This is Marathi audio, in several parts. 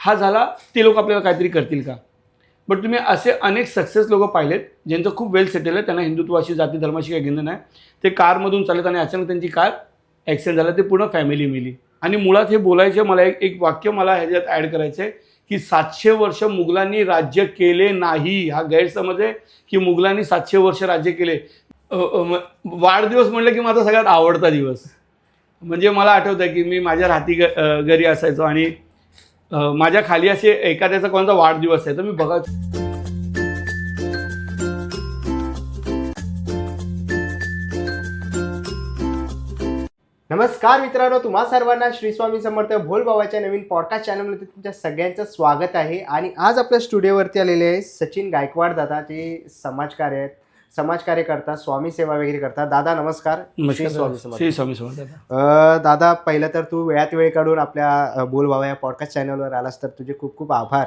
हा झाला, ते लोक आपल्याला काहीतरी करतील का. बट तुम्ही असे अनेक सक्सेस लोक पाहिलेत ज्यांचं खूप वेल सेटल आहे, त्यांना हिंदुत्वाशी जाती धर्माशी काही घेणं नाही. ते कारमधून चालत आणि अचानक त्यांची कार ॲक्सिडेंट झाला, ते पूर्ण फॅमिली मिली. आणि मुळात हे बोलायचे मला एक वाक्य मला ह्याच्यात ॲड करायचं आहे की 700 वर्ष मुघलांनी राज्य केले नाही. हा गैरसमज आहे की मुघलांनी 700 वर्ष राज्य केले. वाढदिवस म्हटलं की माझा सगळ्यात आवडता दिवस. म्हणजे मला आठवतं आहे की मी माझ्या घरी असायचो आणि माझ्या खाली असे एखाद्याचा कोणाचा वाढदिवस आहे तर मी बघायचो. नमस्कार मित्रांनो, तुम्हा सर्वांना श्री स्वामी समर्थ भोलबाबाच्या नवीन पॉडकास्ट चॅनलमध्ये तुमच्या सगळ्यांचं स्वागत आहे. आणि आज आपल्या स्टुडिओवरती आलेले आहे सचिन गायकवाड दादा, जे समाजकार्य आहेत, समाजकार्य करतात, स्वामी सेवा वगैरे करतात. दादा नमस्कार. श्री स्वामी समर्थ. दादा, पहिलं तर तू वेळात वेळ काढून आपल्या बोलबाबा या पॉडकास्ट चॅनलवर आलास तर तुझे खूप खूप आभार.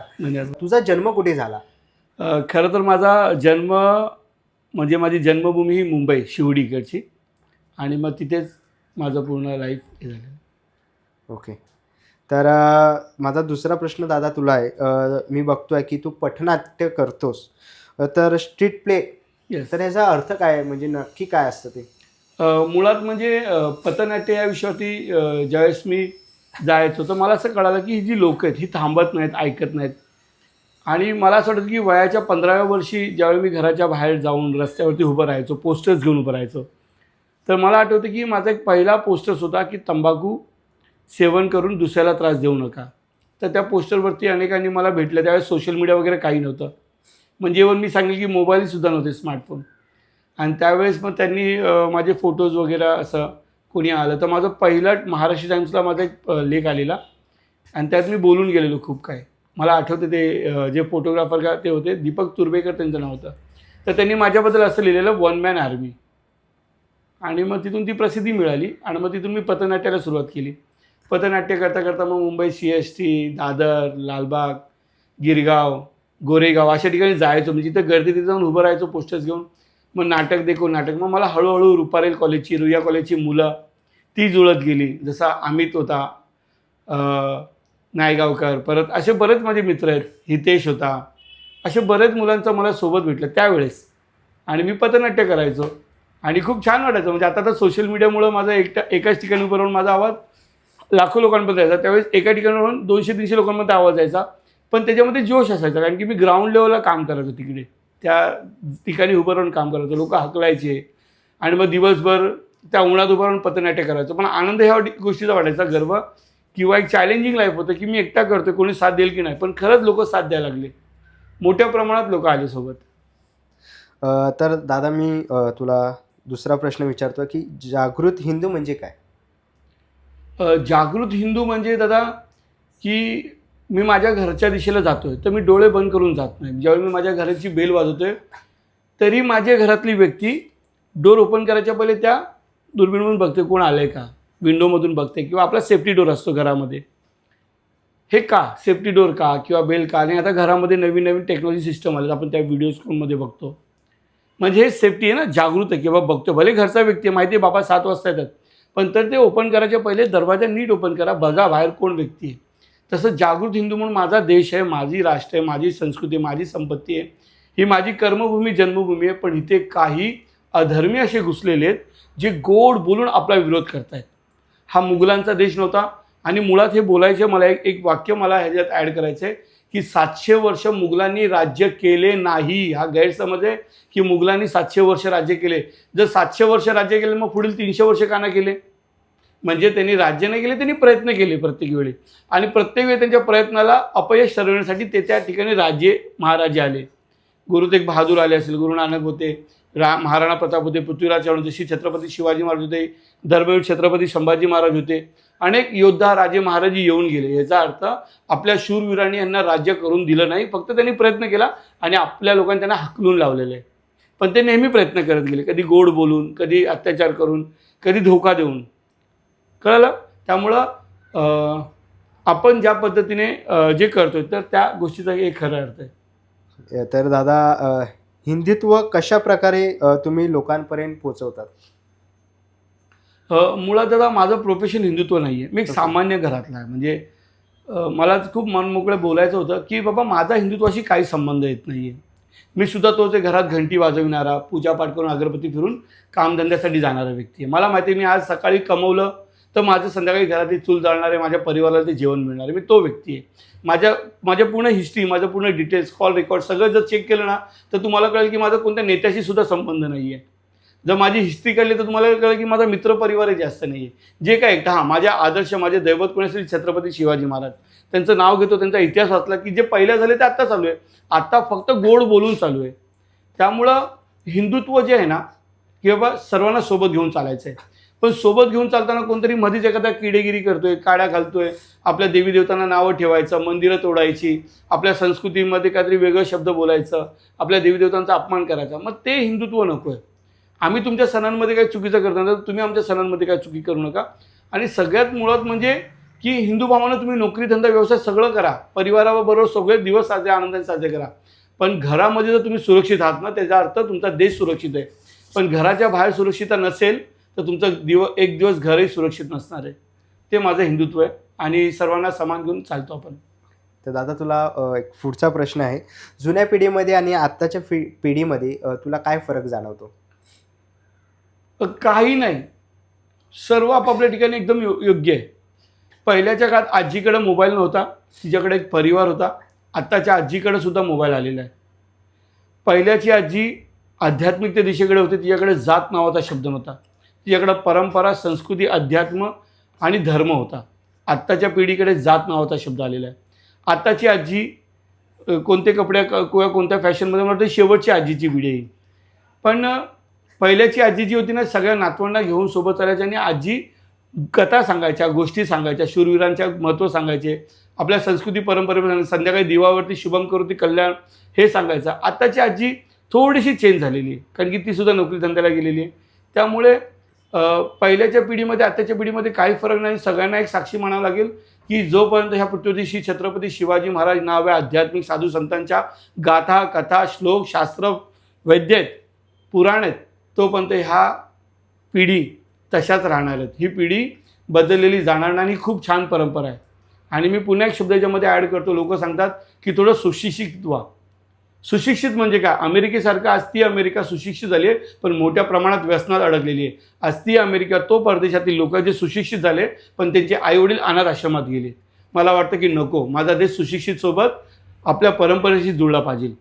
तुझा जन्म कुठे झाला? खरं तर माझा जन्म म्हणजे माझी जन्मभूमी ही मुंबई शिवडीकडची, आणि मग तिथेच माझं पूर्ण लाईफ हे झालं. ओके. तर माझा दुसरा प्रश्न दादा तुला आहे. मी बघतोय की तू पथनाट्य करतोस, तर स्ट्रीट प्ले, तर ह्याचा अर्थ काय आहे, म्हणजे नक्की काय असतं ते? मुळात म्हणजे पथनाट्य या विषयावरती ज्यावेळेस मी जायचो तर मला असं कळालं की ही जी लोकं आहेत ही थांबत नाहीत, ऐकत नाहीत. आणि मला असं वाटतं की वयाच्या 15व्या वर्षी ज्यावेळी मी घराच्या बाहेर जाऊन रस्त्यावरती उभं राहायचो, पोस्टर्स घेऊन उभं राहायचो, तर मला आठवतं की माझा एक पहिला पोस्टर्स होता की तंबाखू सेवन करून दुसऱ्याला त्रास देऊ नका. तर त्या पोस्टरवरती अनेकांनी मला भेटलं. त्यावेळेस सोशल मीडिया वगैरे काही नव्हतं, म्हणजे मी सांगेल की मोबाईलसुद्धा नव्हते, स्मार्टफोन. आणि त्यावेळेस मग त्यांनी माझे फोटोज वगैरे असं कोणी आलं तर माझं पहिलं महाराष्ट्र टाइम्सला माझा एक लेख आलेला आणि त्यात मी बोलून गेलेलो खूप काय. मला आठवतं ते जे फोटोग्राफर का ते होते दीपक तुर्भेकर त्यांचं नाव होतं. तर त्यांनी माझ्याबद्दल असं लिहिलेलं, वन मॅन आर्मी. आणि मग तिथून ती प्रसिद्धी मिळाली आणि मग तिथून मी पथनाट्याला सुरुवात केली. पथनाट्य करता करता मग मुंबई CST, दादर, लालबाग, गिरगाव, गोरेगाव अशा ठिकाणी जायचो. म्हणजे तिथं गर्दी तिथं जाऊन उभं राहायचो पोस्टर्स घेऊन. मग नाटक देखो नाटक. मग मला हळूहळू रुपारेल कॉलेजची, रुईया कॉलेजची मुलं ती जुळत गेली. जसा अमित होता, नायगावकर, परत असे बरेच माझे मित्र आहेत, हितेश होता, असे बरेच मुलांचं मला सोबत भेटलं त्यावेळेस. आणि मी पथनाट्य करायचो आणि खूप छान वाटायचं. म्हणजे आता तर सोशल मीडियामुळं माझा एकाच ठिकाणी उभं राहून माझा आवाज लाखो लोकांपर्यंत जायचा. त्यावेळेस एका ठिकाणावरून 200-300 लोकांमध्ये आवाज यायचा, पण त्याच्यामध्ये जोश असायचा, कारण की मी ग्राउंड लेवलला काम करायचो. तिकडे त्या ठिकाणी उभं राहून काम करायचो, लोक हकलायचे आणि मग दिवसभर त्या उन्हात उभं राहून पथनाट्य करायचो. पण आनंद ह्या गोष्टीचा वाटायचा, गर्व किंवा एक चॅलेंजिंग लाईफ होतं की मी एकटा करतोय, कोणी साथ देईल की नाही. पण खरंच लोक साथ द्यायला लागले, मोठ्या प्रमाणात लोक आले सोबत. तर दादा, मी तुला दुसरा प्रश्न विचारतो की जागृत हिंदू म्हणजे काय? जागृत हिंदू म्हणजे दादा की मी माझ्या घरच्या दिशेला जातोय तर मी डोळे बंद करून जात नाही. ज्यावेळी मी माझ्या घराची बेल वाजवतोय तरी माझ्या घरातली व्यक्ती डोर ओपन करायच्या पहिले त्या दुर्बीणमधून बघते कोण आलं आहे का, विंडोमधून बघते, किंवा आपला सेफ्टी डोर असतो घरामध्ये. हे का सेफ्टी डोर का किंवा बेल का? आणि आता घरामध्ये नवीन नवीन टेक्नॉलॉजी सिस्टम आले, आपण त्या व्हिडिओ स्कूलमध्ये बघतो. म्हणजे हे सेफ्टी आहे ना, जागृत आहे किंवा बघतो. भले घरचा व्यक्ती आहे, माहिती आहे बाबा 7 वाजता येतात, पण तर ते ओपन करायच्या पहिले दरवाजा नीट ओपन करा, बघा बाहेर कोण व्यक्ती आहे. तसं जागृत हिंदू म्हणून माझा देश आहे, माझी राष्ट्र आहे, माझी संस्कृती आहे, माझी संपत्ती आहे, ही माझी कर्मभूमी, जन्मभूमी आहे. पण इथे काही अधर्मी असे घुसलेले आहेत जे गोड बोलून आपला विरोध करत आहेत. हा मुघलांचा देश नव्हता. आणि मुळात हे बोलायचे मला एक वाक्य मला ह्याच्यात ॲड करायचं आहे की 700 वर्ष मुघलांनी राज्य केले नाही. हा गैरसमज आहे की मुघलांनी 700 वर्ष राज्य केले. जर 700 वर्ष राज्य केले मग पुढील 300 वर्ष का नाही केले? म्हणजे त्यांनी राज्य नाही केले, त्यांनी प्रयत्न केले प्रत्येक वेळी, आणि प्रत्येक वेळी त्यांच्या प्रयत्नाला अपयश ठरवण्यासाठी ते त्या ठिकाणी राजे महाराजे आले. गुरु तेग बहादूर आले असेल, गुरु नानक होते, महाराणा प्रताप होते, पृथ्वीराज चव्हाण होते, श्री छत्रपती शिवाजी महाराज होते, धर्मवीर छत्रपती संभाजी महाराज होते. अनेक योद्धा राजे महाराज येऊन गेले. याचा अर्थ आपल्या शूरवीरांनी यांना राज्य करून दिलं नाही, फक्त त्यांनी प्रयत्न केला आणि आपल्या लोकांनी त्यांना हाकलून लावलेलं आहे. पण ते नेहमी प्रयत्न करत गेले, कधी गोड बोलून, कधी अत्याचार करून, कधी धोका देऊन. कळलं? त्यामुळं आपण ज्या पद्धतीने जे करतोय तर त्या गोष्टीचा एक खरा अर्थ आहे. तर दादा, हिंदुत्व कशा प्रकारे तुम्ही लोकांपर्यंत पोहोचवतात? मुळात दादा माझं प्रोफेशन हिंदुत्व नाही आहे. मी एक सामान्य घरातला आहे. म्हणजे मला खूप मनमोकळं बोलायचं होतं की बाबा माझा हिंदुत्वाशी काही संबंध येत नाही आहे. मी सुद्धा तोच आहे, घरात घंटी वाजविणारा, पूजापाठ करून अगरबत्ती फिरून कामधंद्यासाठी जाणारा व्यक्ती आहे. मला माहिती आहे मी आज सकाळी कमवलं तर माझं संध्याकाळी घरातली चूल जाळणार आहे, माझ्या परिवाराला ते जेवण मिळणार आहे. मी तो व्यक्ती आहे. माझ्या पूर्ण हिस्ट्री, माझं पूर्ण डिटेल्स, कॉल रेकॉर्ड सगळं जर चेक केलं ना तर तुम्हाला कळेल की माझा कोणत्या नेत्याशी सुद्धा संबंध नाही आहे. जर माझी हिस्ट्री काढली तर तुम्हाला कळेल की माझा मित्रपरिवारही जास्त नाही आहे. जे काय एकटा हां, माझ्या आदर्श, माझे दैवत कोणी असेल छत्रपती शिवाजी महाराज. त्यांचं नाव घेतो, त्यांचा इतिहास वाचला की जे पहिल्या झाले ते आत्ता चालू आहे. आत्ता फक्त गोड बोलून चालू आहे. त्यामुळं हिंदुत्व जे आहे ना की बाबा सर्वांना सोबत घेऊन चालायचं आहे. पण सोबत घेऊन चालताना कोणतरी मध्येच एखादा किडेगिरी करतोय, काड्या घालतोय, आपल्या देवी देवतांना नावं ठेवायचं, मंदिरं तोडायची, आपल्या संस्कृतीमध्ये काहीतरी वेगळं शब्द बोलायचं, आपल्या देवी देवतांचा अपमान करायचा. मग ते हिंदुत्व नको आहे. आम्ही तुमच्या सणांमध्ये काही चुकीचं करतो तर तुम्ही आमच्या सणांमध्ये काही चुकी करू नका. आणि सगळ्यात मुळात म्हणजे की हिंदू भावानं तुम्ही नोकरी, धंदा, व्यवसाय सगळं करा, परिवाराबरोबर सगळे दिवस साजरे आनंदाने साजरे करा. पण घरामध्ये जर तुम्ही सुरक्षित आहात ना त्याचा अर्थ तुमचा देश सुरक्षित आहे. पण घराच्या बाहेर सुरक्षितता नसेल तर तुमचं एक दिवस घरही सुरक्षित नसणार आहे. ते माझं हिंदुत्व आहे आणि सर्वांना समान घेऊन चालतो आपण. तर दादा तुला एक पुढचा प्रश्न आहे. जुन्या पिढीमध्ये आणि आत्ताच्या पिढीमध्ये तुला काय फरक जाणवतो? काही नाही, सर्व आपापल्या ठिकाणी एकदम योग्य आहे. पहिल्याच्या काळात आजीकडे मोबाईल नव्हता, तिच्याकडे एक परिवार होता. आत्ताच्या आजीकडे सुद्धा मोबाईल आलेला आहे. पहिल्याची आजी आध्यात्मिकते दिशेकडे होती, तिच्याकडे जात नावाचा शब्द नव्हता, तिच्याकडे परंपरा, संस्कृती, अध्यात्म आणि धर्म होता. आत्ताच्या पिढीकडे जात नावाचा शब्द आलेला आहे. आत्ताची आजी कोणते कपडे किंवा कोणत्या फॅशनमध्ये म्हणते शेवटची आजीची पिढी आहे. पण पहिल्याची आजी जी होती ना सगळ्या नातवंडांना घेऊन सोबत चालायची आणि आजी कथा सांगायच्या, गोष्टी सांगायच्या, शूरवीरांच्या महत्त्व सांगायचे, आपल्या संस्कृती परंपरेमध्ये संध्याकाळी दिवावरती शुभम करोती कल्याण हे सांगायचं. आत्ताची आजी थोडीशी चेंज झालेली आहे कारण की ती सुद्धा नोकरी धंद्याला गेलेली आहे. त्यामुळे पहिल्याच्या पिढीमध्ये आत्ताच्या पिढीमध्ये काही फरक नाही. सगळ्यांना एक साक्षी म्हणावं लागेल की जोपर्यंत ह्या पृथ्वीवरती श्री छत्रपती शिवाजी महाराज नाव आहे, आध्यात्मिक साधू संतांच्या गाथा, कथा, श्लोक, शास्त्र, वैद्य आहेत, पुराण आहेत, तोपर्यंत ह्या पिढी तशाच राहणार आहेत. ही पिढी बदललेली जाणार नाही. खूप छान परंपरा आहे. आणि मी पुन्हा एक शब्द याच्यामध्ये ॲड करतो. लोक सांगतात की थोडं सुशिक्षित व्हा. सुशिक्षित म्हणजे काय? अमेरिकेसारखं आज ती अमेरिका सुशिक्षित झाली आहे पण मोठ्या प्रमाणात व्यसनात अडकलेली आहे. आज ती अमेरिका, तो परदेशातील लोक जे सुशिक्षित झाले पण त्यांचे आईवडील अनाथ आश्रमात गेले. मला वाटतं की नको, माझा देश सुशिक्षित सोबत आपल्या परंपरेशी जुळला पाहिजे.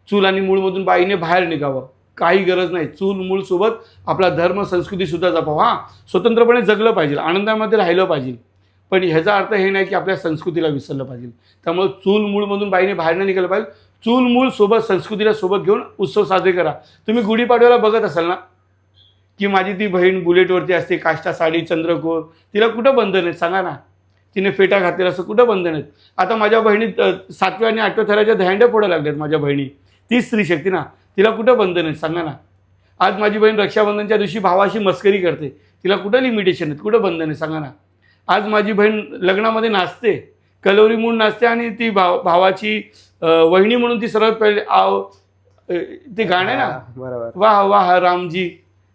चूल आणि मूळमधून बाईने बाहेर निघावं, काही गरज नाही. चूल मूळ सोबत आपला धर्म, संस्कृतीसुद्धा जपावं. हां, स्वतंत्रपणे जगलं पाहिजे, आनंदामध्ये राहिलं पाहिजे, पण ह्याचा अर्थ हे नाही की आपल्या संस्कृतीला विसरलं पाहिजे. त्यामुळे चूल मूळमधून बाईने बाहेर नाही निघालं पाहिजे. चूल मूळ सोबत संस्कृतीला सोबत घेऊन उत्सव साजरे करा. तुम्ही गुढीपाडव्याला बघत असाल ना की माझी ती बहीण बुलेटवरती असते, काष्टा साडी, चंद्रकोर, तिला कुठं बंधन आहेत सांगा ना? तिने फेटा घातलेला असं कुठं बंधन आहेत? आता माझ्या बहिणी 7व्या आणि 8व्या थराच्या दह्यांड्या फोडायला लागल्यात. माझ्या बहिणी, ती स्त्री शक्ती ना, तिला कुठं बंधन आहेत सांगा ना? आज माझी बहीण रक्षाबंधनच्या दिवशी भावाशी मस्करी करते, तिला कुठं लिमिटेशन आहेत, कुठं बंधन आहे सांगा ना? आज माझी बहीण लग्नामध्ये नाचते, कलोरी म्हणून नाचते आणि ती भावाची वहिनी म्हणून ती सर्वात पहिले ते गाणं आहे ना, बरोबर, वाह वाह रामजी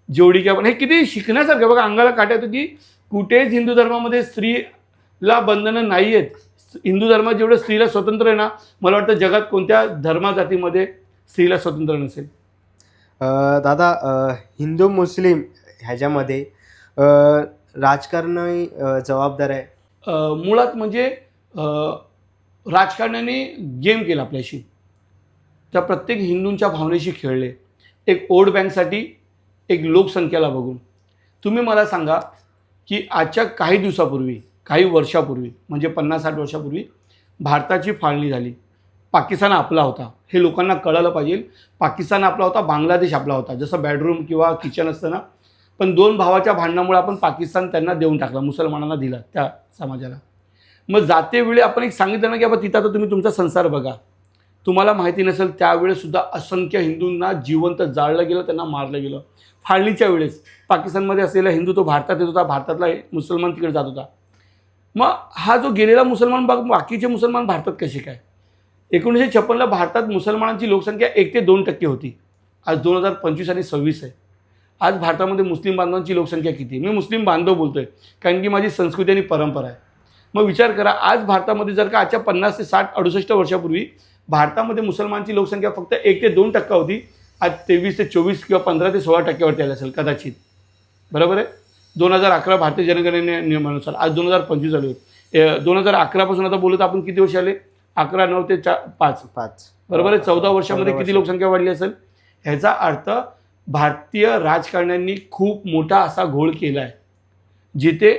जोडी क्या. हे किती शिकण्यासारखं बघा, अंगाला काटा येतो की कुठेच हिंदू धर्मामध्ये स्त्रीला बंधनं नाही आहेत. हिंदू धर्मात जेवढं स्त्रीला स्वतंत्र आहे ना, मला वाटतं जगात कोणत्या धर्माजातीमध्ये स्त्रीला स्वतंत्र नसेल. दादा, हिंदू मुस्लिम ह्याच्यामध्ये राजकारणही जबाबदार आहे. मुळात म्हणजे राजकारण्याने गेम केला आपल्याशी, त्या प्रत्येक हिंदूंच्या भावनेशी खेळले. एक वोट बँकसाठी, एक लोकसंख्येला बघून. तुम्ही मला सांगा की आजच्या काही दिवसापूर्वी, काही वर्षापूर्वी म्हणजे 50-60 वर्षापूर्वी भारताची फाळणी झाली. पाकिस्तान आपला होता हे लोकांना कळलं पाहिजे. पाकिस्तान आपला होता, बांगलादेश आपला होता. जसं बेडरूम किंवा किचन असतं ना, पण 2 भावाच्या भांडणामुळे आपण पाकिस्तान त्यांना देऊन टाकला, मुसलमानांना दिला त्या समाजाला. मग जातेवेळी आपण एक सांगितलं ना की बाबा तिथं आता तुम्ही तुमचा संसार बघा. तुम्हाला माहिती नसेल त्यावेळेसुद्धा असंख्य हिंदूंना जिवंत जाळलं गेलं, त्यांना मारलं गेलं. फाळणीच्या वेळेस पाकिस्तानमध्ये असलेला हिंदू तो भारतात येत होता, भारतातला मुसलमान तिकडे जात होता. मग हा जो गेलेला मुसलमान बाकीचे मुसलमान भारतात कसे काय? 1956ला भारतात मुसलमानांची लोकसंख्या 1 ते 2% होती. आज 2025 आणि 26 आहे. आज भारतामध्ये मुस्लिम बांधवांची लोकसंख्या किती? मी मुस्लिम बांधव बोलतोय कारण की माझी संस्कृती आणि परंपरा आहे. मग विचार करा, आज भारतामध्ये जर का आजच्या 50 ते 60 68 वर्षापूर्वी भारतामध्ये मुसलमानची लोकसंख्या फक्त 1 ते 2% होती. आज 23 ते 24 किंवा 15 ते 16% आली असेल कदाचित. बरोबर आहे. 2011 भारतीय जनगणने नियमानुसार आज 2025 झाले. 2011 पासून आता बोलत आपण किती वर्ष आले? 11, 9 ते 5. बरोबर आहे. 14 वर्षामध्ये किती लोकसंख्या वाढली असेल? ह्याचा अर्थ भारतीय राजकारण्यांनी खूप मोठा असा घोळ केला आहे, जिथे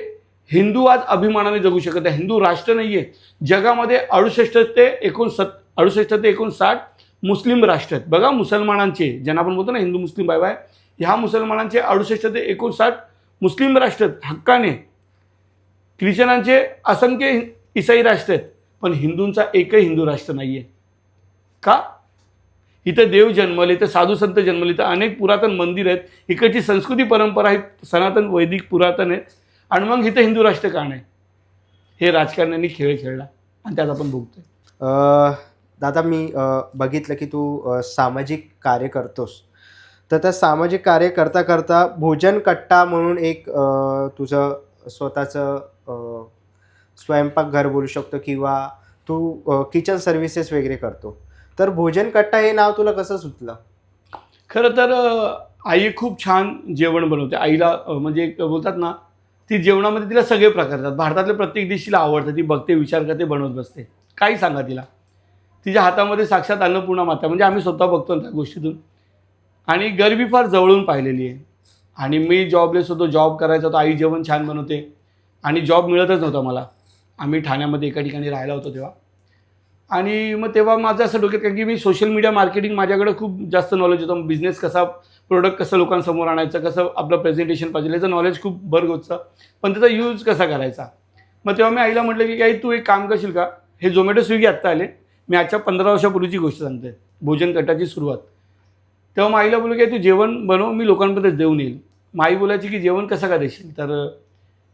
हिंदू आज अभिमानाने जगू शकत आहे. हिंदू राष्ट्र नाही आहे. जगामध्ये 68 ते 59 मुस्लिम राष्ट्र आहेत. बघा, मुसलमानांचे, ज्यांना आपण बोलतो ना हिंदू मुस्लिम बाय बाय, ह्या मुसलमानांचे 68 ते 59 मुस्लिम राष्ट्र आहेत हक्काने. ख्रिश्चनांचे असंख्य ईसाई राष्ट्र आहेत, पण हिंदूंचा एकही हिंदू राष्ट्र नाही आहे. का? इथं देव जन्मले, इथं साधू संत जन्मले, इथं अनेक पुरातन मंदिर आहेत, इकडची संस्कृती परंपरा आहे, सनातन वैदिक पुरातन आहेत, आणि मग इथं हिंदू राष्ट्र का नाही? हे राजकारण्यांनी खेळ खेळला आणि त्यात आपण बघतोय. दादा, मी बघितलं की तू सामाजिक कार्य करतोस. तर त्या सामाजिक कार्य करता करता भोजन कट्टा म्हणून एक तुझं स्वतःचं स्वयंपाकघर बोलू शकतो, किंवा तू किचन सर्व्हिसेस वगैरे करतो. तर भोजन कट्टा हे नाव तुला कसं सुचलं? खरं तर आई खूप छान जेवण बनवते. आईला म्हणजे बोलतात ना, ती जेवणामध्ये तिला सगळे प्रकार येतात. भारतातले प्रत्येक डिश तिला आवडतं. ती बघते, विचार करते, बनवत बसते. काही सांगा तिला. तिच्या हातामध्ये साक्षात अन्नपूर्णा माता, म्हणजे आम्ही स्वतः बघतो त्या गोष्टीतून. आणि गरिबी फार जवळून पाहिलेली आहे. आणि मी जॉबलेस होतो, जॉब करायचा होतो, आई जेवण छान बनवते. आणि जॉब मिळतच नव्हता मला. आम्ही ठाण्यामध्ये एका ठिकाणी राहायला होतो तेव्हा. आणि मग तेव्हा माझं असं डोक्यात, कारण की मी सोशल मीडिया मार्केटिंग, माझ्याकडे खूप जास्त नॉलेज होतं. बिझनेस कसा, प्रोडक्ट कसं लोकांसमोर आणायचं, कसं आपलं प्रेझेंटेशन पाहिजे, याचं नॉलेज खूप भरगोचचं, पण त्याचा यूज कसा करायचा. मग तेव्हा मी आईला म्हटलं की आई, तू एक काम करशील का? हे झोमॅटो स्विगी आत्ता आले, मी आजच्या 15 वर्षापूर्वीची गोष्ट सांगते, भोजन कट्टाची सुरुवात. तेव्हा मग आईला बोललो की तू जेवण बनव, मी लोकांपर्यंत देऊन येईल. मग आई बोलायची की जेवण कसं का देशील? तर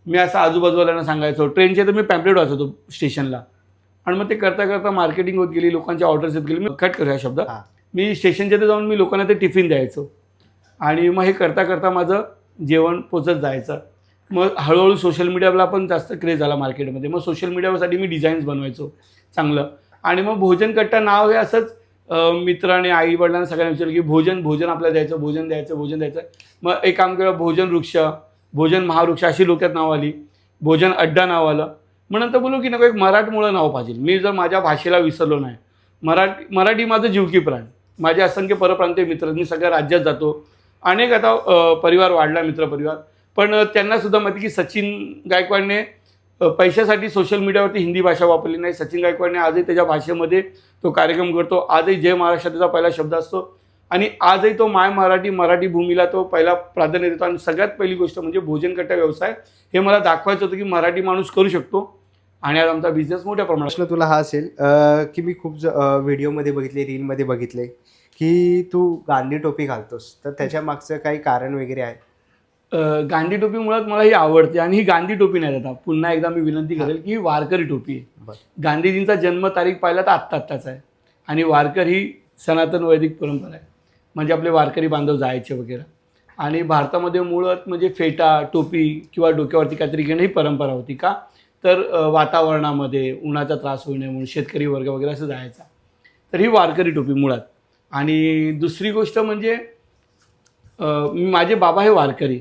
मी असं आजूबाजूवाल्यांना सांगायचो. ट्रेनचे तर मी पॅम्पलेट वाचवतो स्टेशनला. आणि मग ते करता करता मार्केटिंग होत गेली, लोकांच्या ऑर्डर्स येत गेली. मी कट करूया शब्द. मी स्टेशनच्या ते जाऊन मी लोकांना ते टिफिन द्यायचो. आणि मग हे करता करता माझं जेवण पोचत जायचं. मग हळूहळू सोशल मीडियाला पण जास्त क्रेज झाला मार्केटमध्ये. मग सोशल मीडियासाठी मी डिझाईन्स बनवायचो चांगलं. आणि मग भोजन कट्टा नाव हे असंच मित्राने, आई वडिलांना सगळ्यांना विचारलं की भोजन आपल्याला द्यायचं, भोजन द्यायचं. मग एक काम केलं, भोजन वृक्ष, भोजन महावृक्ष अशी डोक्यात नाव आली. भोजन अड्डा नाव आलं. मग नंतर बोलू की नको एक मराठमोळं नाव पाहिजे. मी जर माझ्या भाषेला विसरलो नाही, मराठी माझं जीवकी प्राण. माझे असंख्य परप्रांतीय मित्र, मी सगळ्या राज्यात जातो. अनेक आता परिवार वाढला, मित्रपरिवार. पण त्यांनासुद्धा माहिती की सचिन गायकवाडने पैशासाठी सोशल मीडियावरती हिंदी भाषा वापरली नाही. सचिन गायकवाडने आजही त्याच्या भाषेमध्ये तो कार्यक्रम करतो. आजही जय महाराष्ट्र त्याचा पहिला शब्द असतो. आणि आजही तो माय मराठी भूमीला तो पहिला प्राधान्य देतो. आणि सगळ्यात पहिली गोष्ट म्हणजे भोजन कट्टा व्यवसाय हे मला दाखवायचं होतं की मराठी माणूस करू शकतो. आणि आज आमचा बिझनेस मोठ्या प्रमाणात. प्रश्न तुला हा असेल की मी खूप व्हिडिओमध्ये बघितले, रीलमध्ये बघितले की तू गांधी टोपी घालतोस. तर त्याच्या मागचं काही कारण वगैरे आहे? गांधी टोपी मुळात मला ही आवडते. आणि ही गांधी टोपी नाही आता, पुन्हा एकदा मी विनंती करेल की ही वारकरी टोपी आहे. गांधीजींचा जन्मतारीख पाहिला तर आत्ताच आहे. आणि वारकर ही सनातन वैदिक परंपरा आहे, म्हणजे आपले वारकरी बांधव जायचे वगैरे. आणि भारतामध्ये मुळात म्हणजे फेटा, टोपी किंवा डोक्यावरती काहीतरी घेणं ही परंपरा होती. का? तर वातावरणामध्ये उन्हाचा त्रास होऊ नये म्हणून शेतकरी वर्ग वगैरे असं जायचा. तर ही वारकरी टोपी मुळात. आणि दुसरी गोष्ट म्हणजे माझे बाबा हे वारकरी,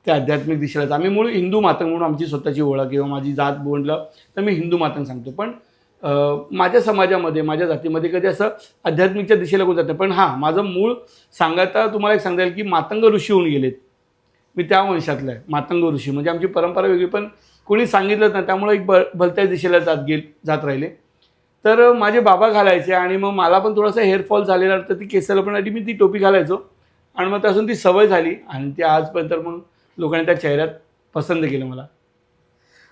ते आध्यात्मिक दिशेलाच. आम्ही मूळ हिंदू मातंग म्हणून आमची स्वतःची ओळख किंवा माझी जात बोललं तर मी हिंदू मातंग सांगतो. पण माझ्या समाजामध्ये, माझ्या जातीमध्ये कधी असं आध्यात्मिकच्या दिशेला कोण जातं. पण हां, माझं मूळ सांगायचं तुम्हाला एक सांगता येईल की मातंग ऋषी होऊन गेलेत. मी त्या वंशातलं आहे. मातंग ऋषी म्हणजे आमची परंपरा वेगळी, पण कोणी सांगितलंच नाही, त्यामुळे एक भलत्याच दिशेला जात राहिले. तर माझे बाबा घालायचे. आणि मग मला पण थोडासा हेअरफॉल झालेला, तर ती केसाला पण आधी मी ती टोपी घालायचो. आणि मग त्यापासून ती सवय झाली. आणि ती आजपर्यंत मग लोकांनी त्या चेहऱ्यात पसंत केलं मला.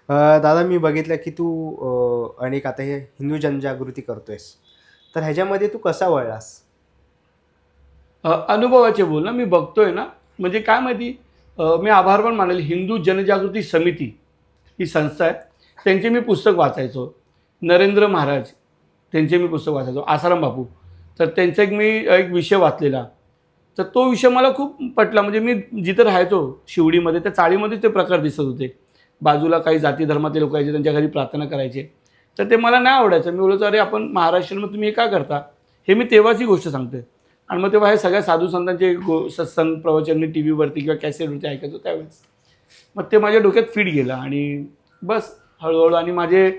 दादा, मी बघितलं की तू अनेक आता हे हिंदू जनजागृती करतोयस. तर ह्याच्यामध्ये तू कसा वळलास? अनुभवाचे बोल ना, मी बघतोय ना. म्हणजे काय माहिती, मी आभार पण मानेल. हिंदू जनजागृती समिती ही संस्था आहे, त्यांचे मी पुस्तक वाचायचो. नरेंद्र महाराज त्यांचे मी पुस्तक वाचायचो. आसाराम बापू, तर त्यांचा मी एक विषय वाचलेला. तर तो विषय मला खूप पटला. म्हणजे मी जिथं राहायचो शिवडीमध्ये, त्या चाळीमध्ये ते प्रकार दिसत होते. बाजूला काही जाती धर्मातले लोक यायचे, त्यांच्या घरी प्रार्थना करायचे. तर ते मला नाही आवडायचं. मी बोलायचो अरे आपण महाराष्ट्रीयन तुम्ही हे का करता, हे मी तेव्हाची गोष्ट सांगते. आणि मग तेव्हा हे सगळ्या साधू संतांचे सत्संग प्रवचन मी टी व्हीवरती किंवा कॅसेटवरती ऐकायचो त्यावेळेस. मग ते माझ्या डोक्यात फिट गेलं आणि बस हळूहळू. आणि माझे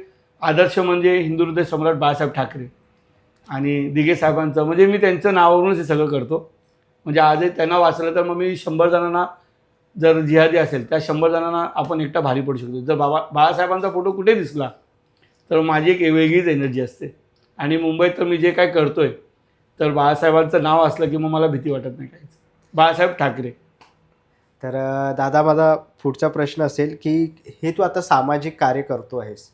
आदर्श म्हणजे हिंदू हृदय सम्राट बाळासाहेब ठाकरे आणि दिघे साहेबांचं, म्हणजे मी त्यांचं नावावरूनच हे सगळं करतो. म्हणजे आजही त्यांना वाचलं तर मग मी 100 जणांना, जर जिहादी असेल त्या 100 जणांना आपण एकटा भारी पडू शकतो. जर बाळासाहेबांचा फोटो कुठे दिसला तर माझी एक वेगळीच एनर्जी असते. आणि मुंबईत तर मी जे काय करतोय तर बाळासाहेबांचं नाव असलं की मग मला भीती वाटत नाही काहीच. बाळासाहेब ठाकरे. तर दादा, माझा पुढचा प्रश्न असेल की हे तू आता सामाजिक कार्य करतो आहेस,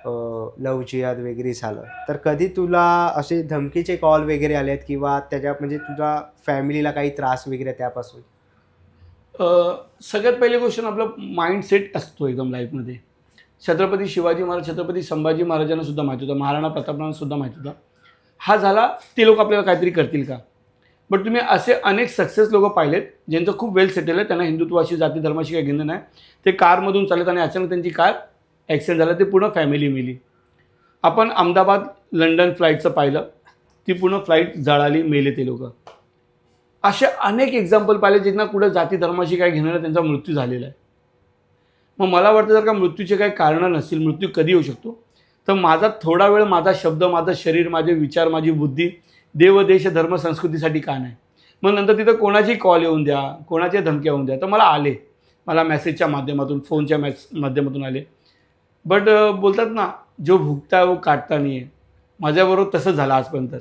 लव जिहाद वगैरे झालं, तर कधी तुला असे धमकीचे कॉल वगैरे आले आहेत किंवा त्याच्या म्हणजे तुझ्या फॅमिलीला काही त्रास वगैरे त्यापासून? सगळ्यात पहिली गोष्ट आपलं माइंडसेट असतो एकदम लाईफमध्ये. छत्रपती शिवाजी महाराज, छत्रपती संभाजी महाराजांना सुद्धा माहिती होतं, महाराणा प्रतापांना सुद्धा माहिती होतं हा झाला ते लोक आपल्याला काहीतरी करतील का. बट तुम्ही असे अनेक सक्सेस लोक पाहिलेत ज्यांचं खूप वेल सेटल आहे, त्यांना हिंदुत्वाशी जाती धर्माशी काही घेणं नाही. ते कारमधून चालत आणि अचानक त्यांची कार ॲक्सिडेंट झाला, ते पूर्ण फॅमिली मिली. आपण अहमदाबाद लंडन फ्लाईटचं पाहिलं, ती पूर्ण फ्लाईट जळाली, मेले ते लोक. असे अनेक एक्झाम्पल पाहिले ज्यांना कुठं जाती धर्माशी काही घेणं नाही, त्यांचा मृत्यू झालेला आहे. मग मला वाटतं जर का मृत्यूचे काही कारणं नसतील, मृत्यू कधी येऊ शकतो, तर माझा थोडा वेळ, माझा शब्द, माझं शरीर, माझे विचार, माझी बुद्धी देव देश धर्म संस्कृतीसाठी का नाही. मग नंतर तिथं कोणाची कॉल येऊन द्या, कोणाच्या धमक्या येऊन द्या, तर मला आले, मला मेसेजच्या माध्यमातून, फोनच्या माध्यमातून आले. बट बोलतात ना, जो भुकता वो काटता नाही आहे. माझ्याबरोबर तसंच झालं आजपर्यंत.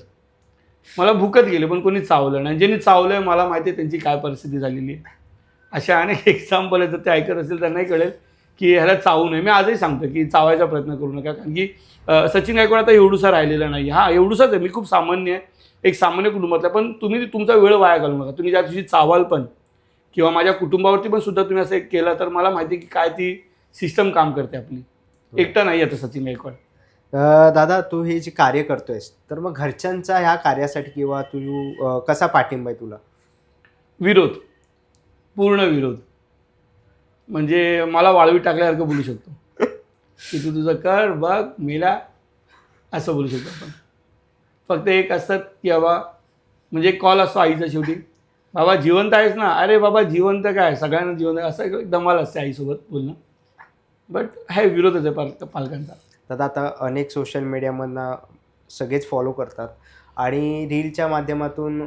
मला भुकत गेले पण कोणी चावलं नाही. ज्यांनी चावलं आहे मला माहिती आहे त्यांची काय परिस्थिती झालेली आहे. अशा अनेक एक्झाम्पल आहेत, जर ते ऐकत असेल त्यांनाही कळेल की ह्याला चावू नये. मी आजही सांगतो की चावायचा प्रयत्न करू नका, कारण की सचिन गायकवाड आता एवढूसा राहिलेला नाही. हां, एवढूसाच आहे, मी खूप सामान्य आहे, एक सामान्य कुटुंबातला. पण तुम्ही तुमचा वेळ वाया घालू नका. तुम्ही ज्या दिवशी चावाल पण किंवा माझ्या कुटुंबावरती पण सुद्धा तुम्ही असं एक केलं तर मला माहिती आहे की काय ती सिस्टम काम करते आपली. एकटा नाही आता सचिन गायकवाड. दादा, तू हे जे कार्य करतोयस तर मग घरच्यांचा ह्या कार्यासाठी किंवा तू कसा पाठिंबा आहे तुला? विरोध, पूर्ण विरोध. म्हणजे मला वाळवी टाकल्यासारखं बोलू शकतो की तू तुझं कर, बघ, मेला, असं बोलू शकतो आपण. फक्त एक असतात की बाबा, म्हणजे एक कॉल असतो आईचा शेवटी, बाबा जिवंत आहेस ना. अरे बाबा जिवंत काय, सगळ्यांना जिवंत आहे, असं एक धमाल असते आईसोबत बोलणं. बट हा विरोधच आहे पालकांचा. दादा, आता अनेक सोशल मीडियामधनं सगळेच फॉलो करतात आणि रीलच्या माध्यमातून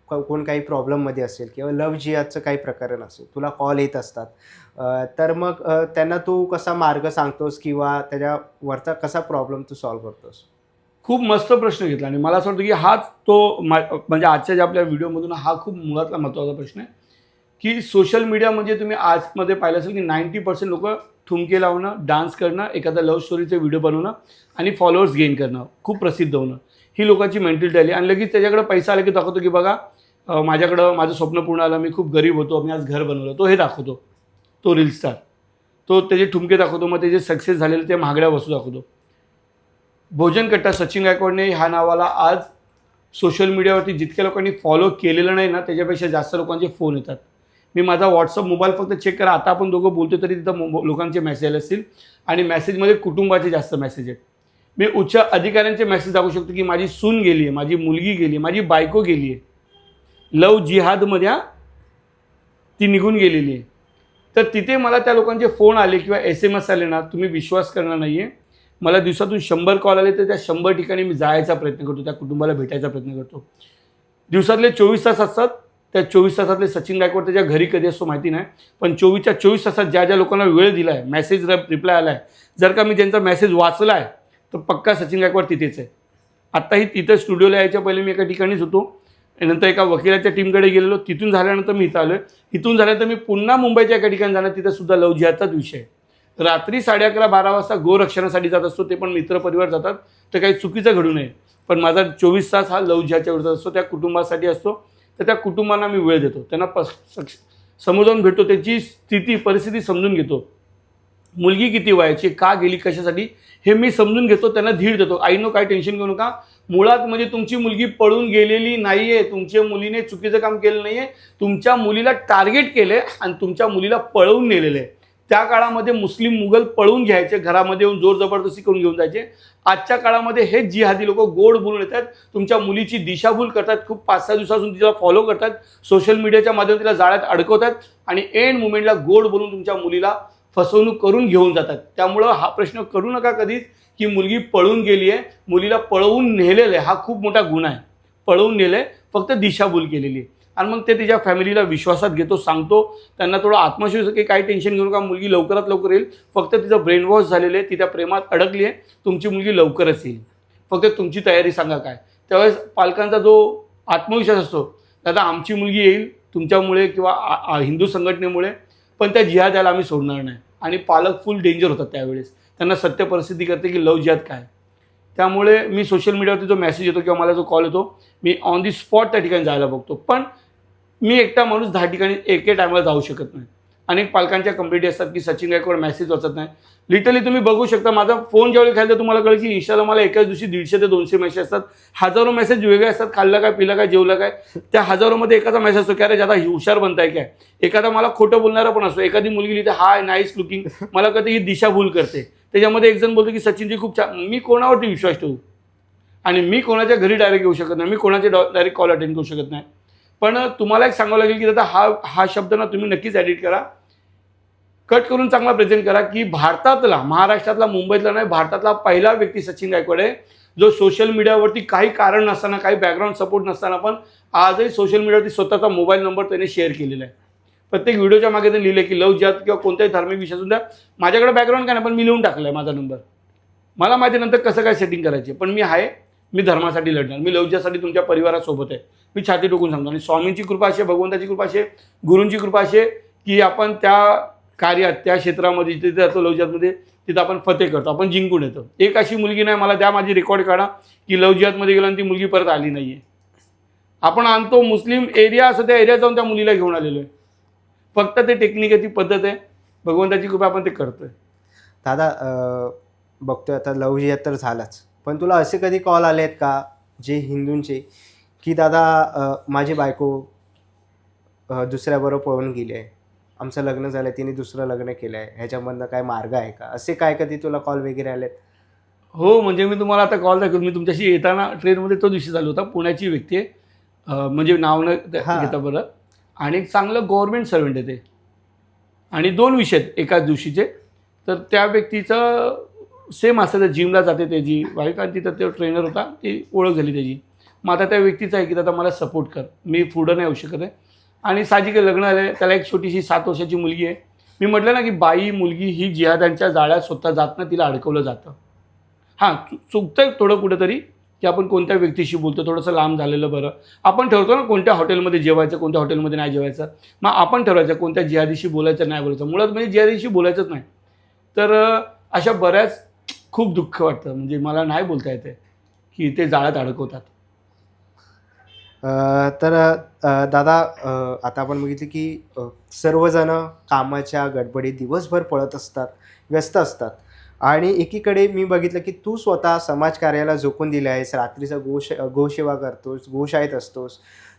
कोण काही प्रॉब्लेममध्ये असेल किंवा लव जिहादचं काही प्रकरण असेल, तुला कॉल येत असतात. तर मग त्यांना तू कसा मार्ग सांगतोस किंवा त्याच्यावरचा कसा प्रॉब्लेम तू सॉल्व्ह करतोस? खूप मस्त प्रश्न घेतला आणि मला असं वाटतं की हाच तो म्हणजे आजच्या ज्या आपल्या व्हिडिओमधून हा खूप मुळातला महत्त्वाचा प्रश्न आहे की सोशल मीडिया म्हणजे तुम्ही आजमध्ये पाहिलं असेल की 90% लोक ठुमके लावणं, डान्स करणं, एखादा लव्ह स्टोरीचे व्हिडिओ बनवणं आणि फॉलोअर्स गेन करणं, खूप प्रसिद्ध होणं, ही लोकांची मेंटॅलिटी आली. आणि लगेच त्याच्याकडे पैसा आला की दाखवतो की बघा माझ्याकडं माझं स्वप्न पूर्ण आलं, मी खूप गरीब होतो, मी आज घर बनवलं, तो हे दाखवतो, तो रील स्टार. तो त्याचे ठुमके दाखवतो, मग त्याचे सक्सेस झालेले ते महागड्या वस्तू दाखवतो. भोजन कट्टा सचिन गायकवाडने ह्या नावाला आज सोशल मीडियावरती जितक्या लोकांनी फॉलो केलेलं नाही ना, त्याच्यापेक्षा जास्त लोकांचे फोन येतात. मी माझा व्हॉट्सअप मोबाईल फक्त चेक करा, आता आपण दोघं बोलतो तरी तिथं लोकांचे मेसेज असतील आणि मेसेजमध्ये कुटुंबाचे जास्त मेसेज आहेत. मी उच्च अधिकाऱ्यांचे मेसेज दाखवू शकतो की माझी सून गेली आहे, माझी मुलगी गेली आहे, माझी बायको गेली आहे, लव जिहादमध्ये ती निघून गेलेली आहे. तर तिथे मला त्या लोकांचे फोन आले किंवा SMS आले ना, तुम्ही विश्वास करणार नाही आहे. मला दिवसातून 100 कॉल आले तर त्या 100 ठिकाणी मी जायचा प्रयत्न करतो, त्या कुटुंबाला भेटायचा प्रयत्न करतो. दिवसातले 24 तास असतात, त्या 24 तासातले सचिन गायकवाड त्याच्या घरी कधी असतो माहिती नाही, पण 24च्या 24 तासात ज्या ज्या लोकांना वेळ दिला आहे, मेसेज रिप्लाय आला आहे, जर का मी त्यांचा मेसेज वाचला आहे तर पक्का सचिन गायकवाड तिथेच आहे. आत्ताही तिथं स्टुडिओला यायच्या पहिले मी एका ठिकाणीच होतो, नंतर एका वकिलाच्या टीमकडे गेलेलो, तिथून झाल्यानंतर मी इथं आलो आहे. इथून झाल्यानंतर मी पुन्हा मुंबईच्या एका ठिकाणी जाणार, तिथं सुद्धा लव जिहादचाच विषय आहे. रात्री 11:30-12 वाजता गोरक्षणासाठी जात असतो, ते पण मित्रपरिवार जातात, तर काही चुकीचं घडू नये. पण माझा 24 तास हा लव जिहादच्या विरोधात असतो, त्या कुटुंबासाठी असतो. तर त्या कुटुंबांना मी वेळ देतो, त्यांना समोर जाऊन भेटतो, त्यांची स्थिती परिस्थिती समजून घेतो. मुलगी किती वयाची, का गेली, कशासाठी, हे मी समजून घेतो, त्यांना धीर देतो. आईनो काय टेन्शन घेऊ नका, मुळात म्हणजे तुमची मुलगी पळून गेलेली नाही आहे, तुमच्या मुलीने चुकीचं काम केलं नाही आहे, तुमच्या मुलीला टार्गेट केलं आहे आणि तुमच्या मुलीला पळवून नेलेलं आहे. त्या काळामध्ये मुस्लिम मुघल पळून घ्यायचे, घरामध्ये येऊन जोर जबरदस्ती करून घेऊन जायचे. आजच्या काळामध्ये हेच जिहादी लोक गोड बोलून येतात, तुमच्या मुलीची दिशाभूल करतात, खूप 5-6 दिवसापासून तिला फॉलो करतात, सोशल मीडियाच्या माध्यमातून तिला जाळ्यात अडकवतात आणि एंड मुमेंटला गोड बोलून तुमच्या मुलीला फसवणूक करून घेऊन जातात. त्यामुळं हा प्रश्न करू नका कधीच की मुलगी पळून गेली आहे. मुलीला पळवून नेलेलं आहे, हा खूप मोठा गुन्हा आहे. पळवून नेले, फक्त दिशाभूल केलेली आहे. आणि मग ते तिच्या फॅमिलीला विश्वासात घेतो, सांगतो त्यांना थोडं आत्मविश्वास की काही टेन्शन घेऊ नका, मुलगी लवकरात लवकर येईल. फक्त तिचं ब्रेन वॉश झालेलं आहे, ती त्या प्रेमात अडकली आहे, तुमची मुलगी लवकरच येईल. फक्त तुमची तयारी सांगा काय. त्यावेळेस पालकांचा जो आत्मविश्वास असतो, दादा आमची मुलगी येईल तुमच्यामुळे किंवा हिंदू संघटनेमुळे, पण त्या जिहाद्याला आम्ही सोडणार नाही. आणि पालक फुल डेंजर होतात त्यावेळेस, त्यांना सत्य परिस्थिती करते की लव जिहाद काय. त्यामुळे मी सोशल मीडियावरती जो मेसेज येतो किंवा मला जो कॉल येतो, मी ऑन दी स्पॉट त्या ठिकाणी जायला बघतो. पण मी एकटा माणूस 10 ठिकाणी एके टायमाला जाऊ शकत नाही. अनेक पालकांच्या कंप्लेंटी असतात की सचिन गायकवाड मेसेज वाचत नाही. लिटरली तुम्ही बघू शकता, माझा फोन ज्यावेळी खायला तुम्हाला कळलं की इंस्टाला मला एकाच दिवशी 150 ते 200 मेसेज असतात. हजारो मेसेज वेगळे असतात, खाल्लं काय, पिलं काय, जेवलं काय. त्या हजारोमध्ये एखादा मेसेज असतो की अरे ज्यादा हुशार बनताय काय. एखादा मला खोटं बोलणारा पण असतो. एखादी मुलगी लिहिते हाय नाईस लुकिंग, मला कधी ही दिशाभूल करते. त्याच्यामध्ये एक जण बोलतो की सचिनजी खूप छान. मी कोणावरती विश्वास ठेवू आणि मी कोणाच्या घरी डायरेक्ट येऊ शकत नाही, मी कोणाचे डायरेक्ट कॉल अटेंड करू शकत नाही. पण तुम्हाला एक सांगावं लागेल की दादा हा शब्द ना तुम्ही नक्कीच एडिट करा, कट करून चांगला प्रेझेंट करा की भारतातला, महाराष्ट्रातला, मुंबईतला नाही, भारतातला पहिला व्यक्ती सचिन गायकवाड आहे जो सोशल मीडियावरती काही कारण नसताना, काही बॅकग्राऊंड सपोर्ट नसताना पण आजही सोशल मीडियावरती स्वतःचा मोबाईल नंबर त्याने शेअर केलेला आहे. प्रत्येक व्हिडिओच्या मागे त्यांनी लिहिलं की लव जिहाद किंवा कोणत्याही धार्मिक विषय सुद्धा. माझ्याकडे बॅकग्राऊंड काय नाही, पण मी लिहून टाकलं आहे माझा नंबर. मला माहिती नंतर कसं काय सेटिंग करायचे, पण मी आहे, मी धर्मासाठी लढणार, मी लव जिहादसाठी तुमच्या परिवारासोबत आहे. मी छाती टोकून सांगतो. आणि स्वामींची कृपा अशी, भगवंताची कृपा अशी, गुरूंची कृपा अशी की आपण त्या कार्यात, त्या क्षेत्रामध्ये जिथे जातो लव जिहादमध्ये, तिथं आपण फतेह करतो, आपण जिंकून येतो. एक अशी मुलगी नाही, मला द्या माझी रेकॉर्ड काढा की लव जिहादमध्ये गेला आणि ती मुलगी परत आली नाही आहे. आपण आणतो मुस्लिम एरिया असं, त्या एरियात जाऊन त्या मुलीला घेऊन आलेलो आहे. फक्त ते टेक्निक आहे, ती पद्धत आहे, भगवंताची कृपा, आपण ते करतोय. दादा बघतोय आता लव जिहाद तर झालाच, पण तुला असे कधी कॉल आले आहेत का जे हिंदूंचे की दादा माझी बायको दुसऱ्याबरोबर पळून गेली आहे, आमचं लग्न झालं आहे, तिने दुसरं लग्न केलं आहे, ह्याच्यामधनं काय मार्ग आहे का, असे काय कधी तुला कॉल वगैरे आलेत? हो, म्हणजे मी तुम्हाला आता कॉल दाखवून, मी तुमच्याशी येताना ट्रेनमध्ये तो दिवशी झालो होता. पुण्याची व्यक्ती आहे, म्हणजे नाव न घेता बरं, आणि एक चांगलं गव्हर्नमेंट सर्वंट आहे ते, आणि 2 विषय आहेत एकाच दिवशीचे. तर त्या व्यक्तीचं सेम असं, तर जिमला जाते त्याची वाईफ, आणि तिथं तो ट्रेनर होता, ती ओळख झाली त्याची. मग आता त्या व्यक्तीचं आहे की आता मला सपोर्ट कर, मी पुढं नाही येऊ शकत आहे. आणि साहजिक लग्न आलं आहे, त्याला एक छोटीशी 7 वर्षाची मुलगी आहे. मी म्हटलं ना की बाई मुलगी ही जिहाद्यांच्या जाळ्यात स्वतः जात ना, तिला अडकवलं जातं. हां, चुकतं थोडं कुठंतरी की आपण कोणत्या व्यक्तीशी बोलतो, थोडंसं लांब झालेलं बरं. आपण ठरवतो ना कोणत्या हॉटेलमध्ये जेवायचं, कोणत्या हॉटेलमध्ये नाही जेवायचं. मग आपण ठरवायचं कोणत्या जिहादीशी बोलायचं, नाही बोलायचं. मुळात म्हणजे जिहादीशी बोलायचंच नाही. तर अशा बऱ्याच खूप दुःख वाटतं, म्हणजे मला नाही बोलता येते की ते जाळ्यात अडकवतात. तर दादा आता आपण बघितलं की सर्वजण कामाच्या गडबडीत दिवसभर पळत असतात, व्यस्त असतात, आणि एकीकडे मी बघितलं की तू स्वतः समाजकार्याला झोकून दिले आहेस, रात्रीचा गोसेवा करतोस, गोशाळेत असतोस.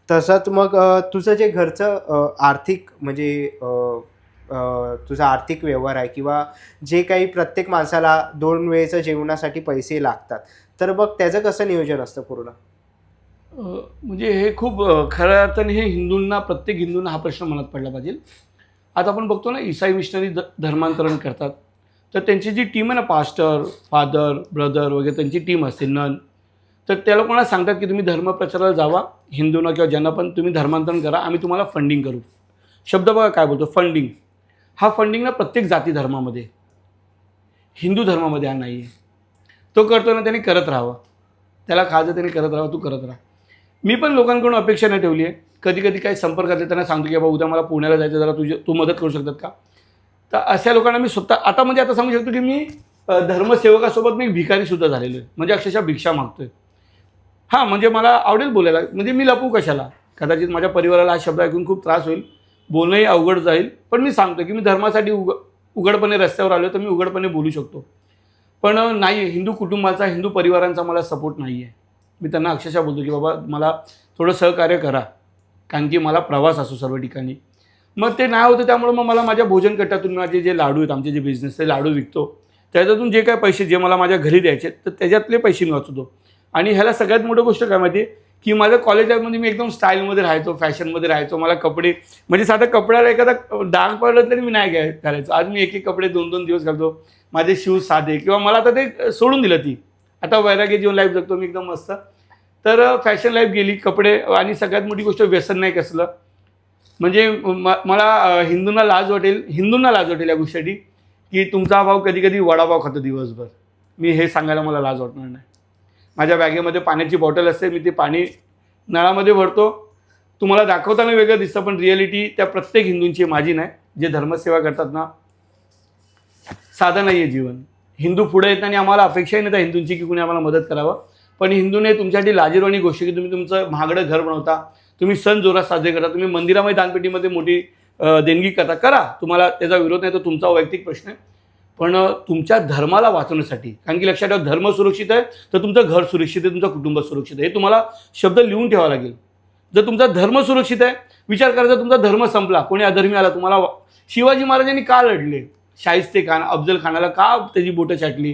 तसंच मग तुझं जे घरचं आर्थिक म्हणजे तुझा आर्थिक व्यवहार आहे किंवा जे काही प्रत्येक माणसाला 2 वेळेचं जेवणासाठी पैसे लागतात, तर मग त्याचं कसं नियोजन असतं पूर्ण? म्हणजे हे खूप खऱ्या अर्थाने हे हिंदूंना, प्रत्येक हिंदूंना हा प्रश्न मनात पडला पाहिजे. आता आपण बघतो ना, ईसाई मिशनरी धर्मांतरण करतात, तर त्यांची जी टीम आहे ना, पास्टर, फादर, ब्रदर वगैरे त्यांची टीम असते, नन, तर त्या लोकांना सांगतात की तुम्ही धर्मप्रचाराला जावा, हिंदूंना किंवा ज्यांना पण तुम्ही धर्मांतरण करा, आम्ही तुम्हाला फंडिंग करू. शब्द बघा काय बोलतो, फंडिंग. हा फंडिंग ना प्रत्येक जाती धर्मामध्ये, हिंदू धर्मामध्ये हा नाही आहे. तो करतो ना, त्याने करत राहावं, त्याला खायचं त्याने करत राहावं, तू करत राहा. मी पण लोकांकडून अपेक्षा नाही ठेवली आहे. कधी कधी काही संपर्कात त्यांना सांगतो की बाबा उद्या मला पुण्याला जायचं, जरा तू मदत करू शकतात का. तर अशा लोकांना मी स्वतः आता म्हणजे आता सांगू शकतो की मी धर्मसेवकासोबत मी भिकारीसुद्धा झालेलो आहे, म्हणजे अक्षरशः भिक्षा मागतोय. हां, म्हणजे मला आवडेल बोलायला, म्हणजे मी लपू कशाला. कदाचित माझ्या परिवाराला हा शब्द ऐकून खूप त्रास होईल, बोलणंही अवघड जाईल, पण मी सांगतो की मी धर्मासाठी उघडपणे रस्त्यावर आलो तर मी उघडपणे बोलू शकतो. पण नाही, हिंदू कुटुंबाचा, हिंदू परिवारांचा मला सपोर्ट नाही आहे. मी त्यांना अक्षरशः बोलतो की बाबा मला थोडं सहकार्य करा, कारण की मला प्रवास असतो सर्व ठिकाणी. मग ते नाही होतं, त्यामुळे मग मला माझ्या भोजन कट्ट्यातून माझे जे लाडू आहेत, आमचे जे बिझनेस ते लाडू विकतो, त्याच्यातून जे काय पैसे जे मला माझ्या घरी द्यायचे तर त्याच्यातले पैसे मी वाचवतो. आणि ह्याला सगळ्यात मोठी गोष्ट काय माहिती आहे की माझ्या कॉलेज लाईफमध्ये मी एकदम स्टाईलमध्ये राहायचो, फॅशनमध्ये राहायचो. मला कपडे म्हणजे साधा कपड्याला एखादा डाग पडलं तरी मी नाही घालायचो. आज मी एक एक कपडे 2-2 दिवस घालतो. माझे शूज साधे, किंवा मला आता ते सोडून दिलं ती. आता वैराग्य जीवन लाईफ जगतो मी एकदम मस्त. तर फॅशन लाईफ गेली, कपडे, आणि सगळ्यात मोठी गोष्ट व्यसन नाही कसलं. म्हणजे मला हिंदूंना लाज वाटेल या गोष्टीसाठी की तुमचा भाऊ कधी कधी वडापाव खातो दिवसभर. मी हे सांगायला मला लाज वाटणार नाही. माझ्या बॅगेमध्ये पाण्याची बॉटल असते, मी ते पाणी नळामध्ये भरतो. तुम्हाला दाखवताना वेगळं दिसतं, पण रिॲलिटी त्या प्रत्येक हिंदूंची, माझी नाही. जे धर्मसेवा करतात ना, साधं नाही आहे जीवन. हिंदू पुढे येत आणि आम्हाला अपेक्षाही नाही त्या हिंदूंची की कुणी आम्हाला मदत करावं. पण हिंदूने तुमच्यासाठी लाजिरवाणी गोष्ट की तुम्ही तुमचं महागडं घर बनवता, तुम्ही सण जोरात साजरे करता, तुम्ही मंदिरामध्ये दानपेटीमध्ये मोठी देणगी करता, करा. तुम्हाला त्याचा विरोध नाही, तो तुमचा वैयक्तिक प्रश्न आहे. पण तुमच्या धर्माला वाचवण्यासाठी, कारण की लक्षात ठेवा, धर्म सुरक्षित आहे तर तुमचं घर सुरक्षित आहे, तुमचं कुटुंब सुरक्षित आहे. हे तुम्हाला शब्द लिहून ठेवावा लागेल. जर तुमचा धर्म सुरक्षित आहे, विचार करायचा तुमचा धर्म संपला, कोणी अधर्मी आला, तुम्हाला शिवाजी महाराजांनी का लढले? शाहिस्ते खान, अफजल खानाला का त्याची बोटं छाटली?